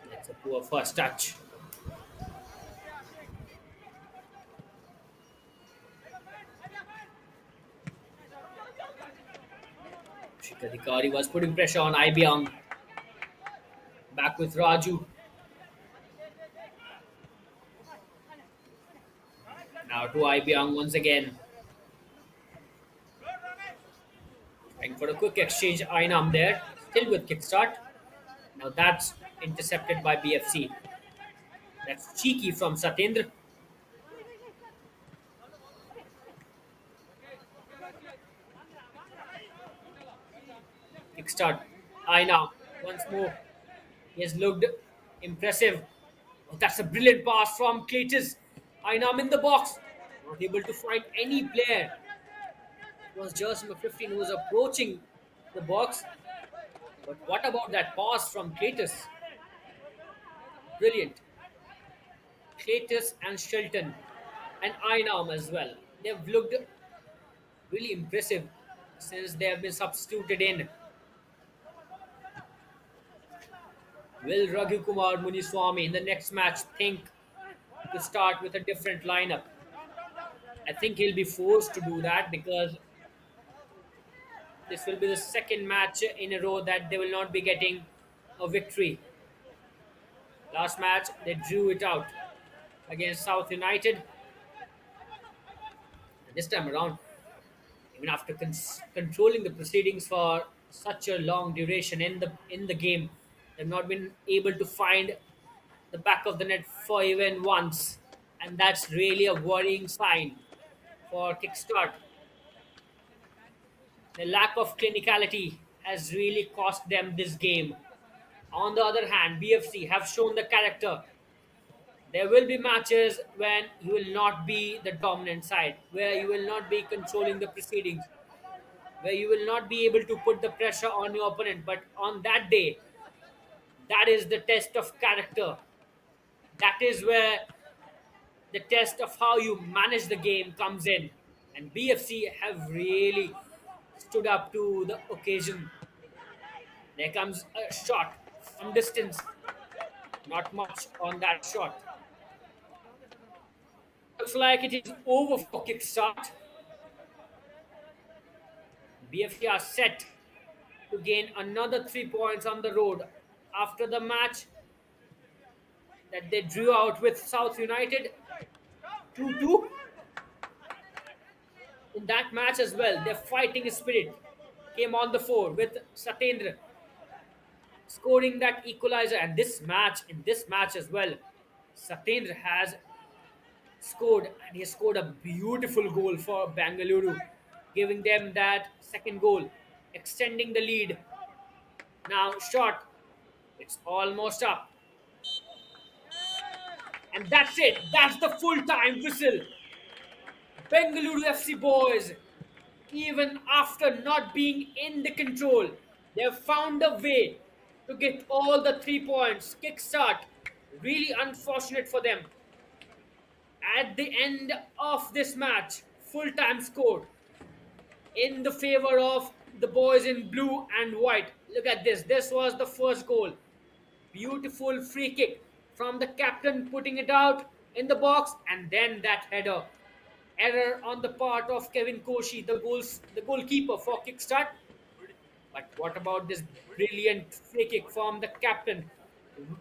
That's a poor first touch. Shikadikari was putting pressure on Ibiang. Back with Raju. Now to Ibiang once again. Trying for a quick exchange. Ainam there. Still with Kickstart. Now that's intercepted by BFC. That's cheeky from Satendra. Kickstart. Ainam once more. He has looked impressive. Oh, that's a brilliant pass from Cletus. Ainam in the box. Not able to find any player. It was just number 15 who was approaching the box. But what about that pass from Cletus? Brilliant. Cletus and Shelton and Ainam as well. They've looked really impressive since they have been substituted in. Will Raghu Kumar Muniswamy in the next match think to start with a different lineup? I think he'll be forced to do that because this will be the second match in a row that they will not be getting a victory. Last match, they drew it out against South United. And this time around, even after controlling the proceedings for such a long duration in the game, they've not been able to find the back of the net for even once, and that's really a worrying sign. for Kickstart. The lack of clinicality has really cost them this game. On the other hand, BFC have shown the character. There will be matches when you will not be the dominant side, where you will not be controlling the proceedings, where you will not be able to put the pressure on your opponent. But on that day, that is the test of character. That is where the test of how you manage the game comes in. And BFC have really stood up to the occasion. There comes a shot from distance. Not much on that shot. Looks like it is over for Kickstart. BFC are set to gain another 3 points on the road after the match that they drew out with South United 2-2. In that match as well, their fighting spirit came on the fore with Satendra scoring that equalizer. And in this match as well, Satendra has scored, and he scored a beautiful goal for Bangalore, giving them that second goal, extending the lead. Now shot, it's almost up. And that's it. That's the full time whistle. Bengaluru FC boys, even after not being in the control, they've found a way to get all the 3 points. Kickstart, really unfortunate for them. At the end of this match, full time score in the favor of the boys in blue and white. Look at this. This was the first goal. Beautiful free kick from the captain, putting it out in the box, and then that header. Error on the part of Kevin Koshi, the goalkeeper for Kickstart. But what about this brilliant free kick from the captain,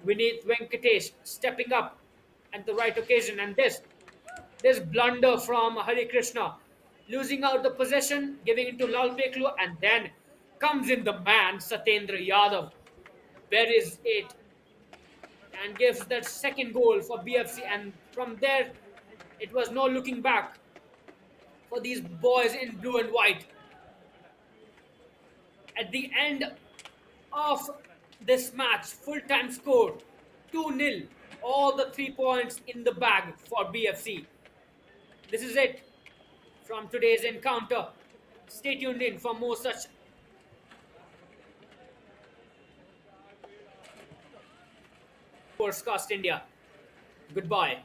Vineet Venkatesh, stepping up at the right occasion, and this blunder from Hari Krishna, losing out the possession, giving it to Lal Peklu, and then comes in the man Satendra Yadav, buries it and gives that second goal for BFC. And from there, it was no looking back for these boys in blue and white. At the end of this match, full time score 2-0. All the 3 points in the bag for BFC. This is it from today's encounter. Stay tuned in for more such Sportscast India. Goodbye.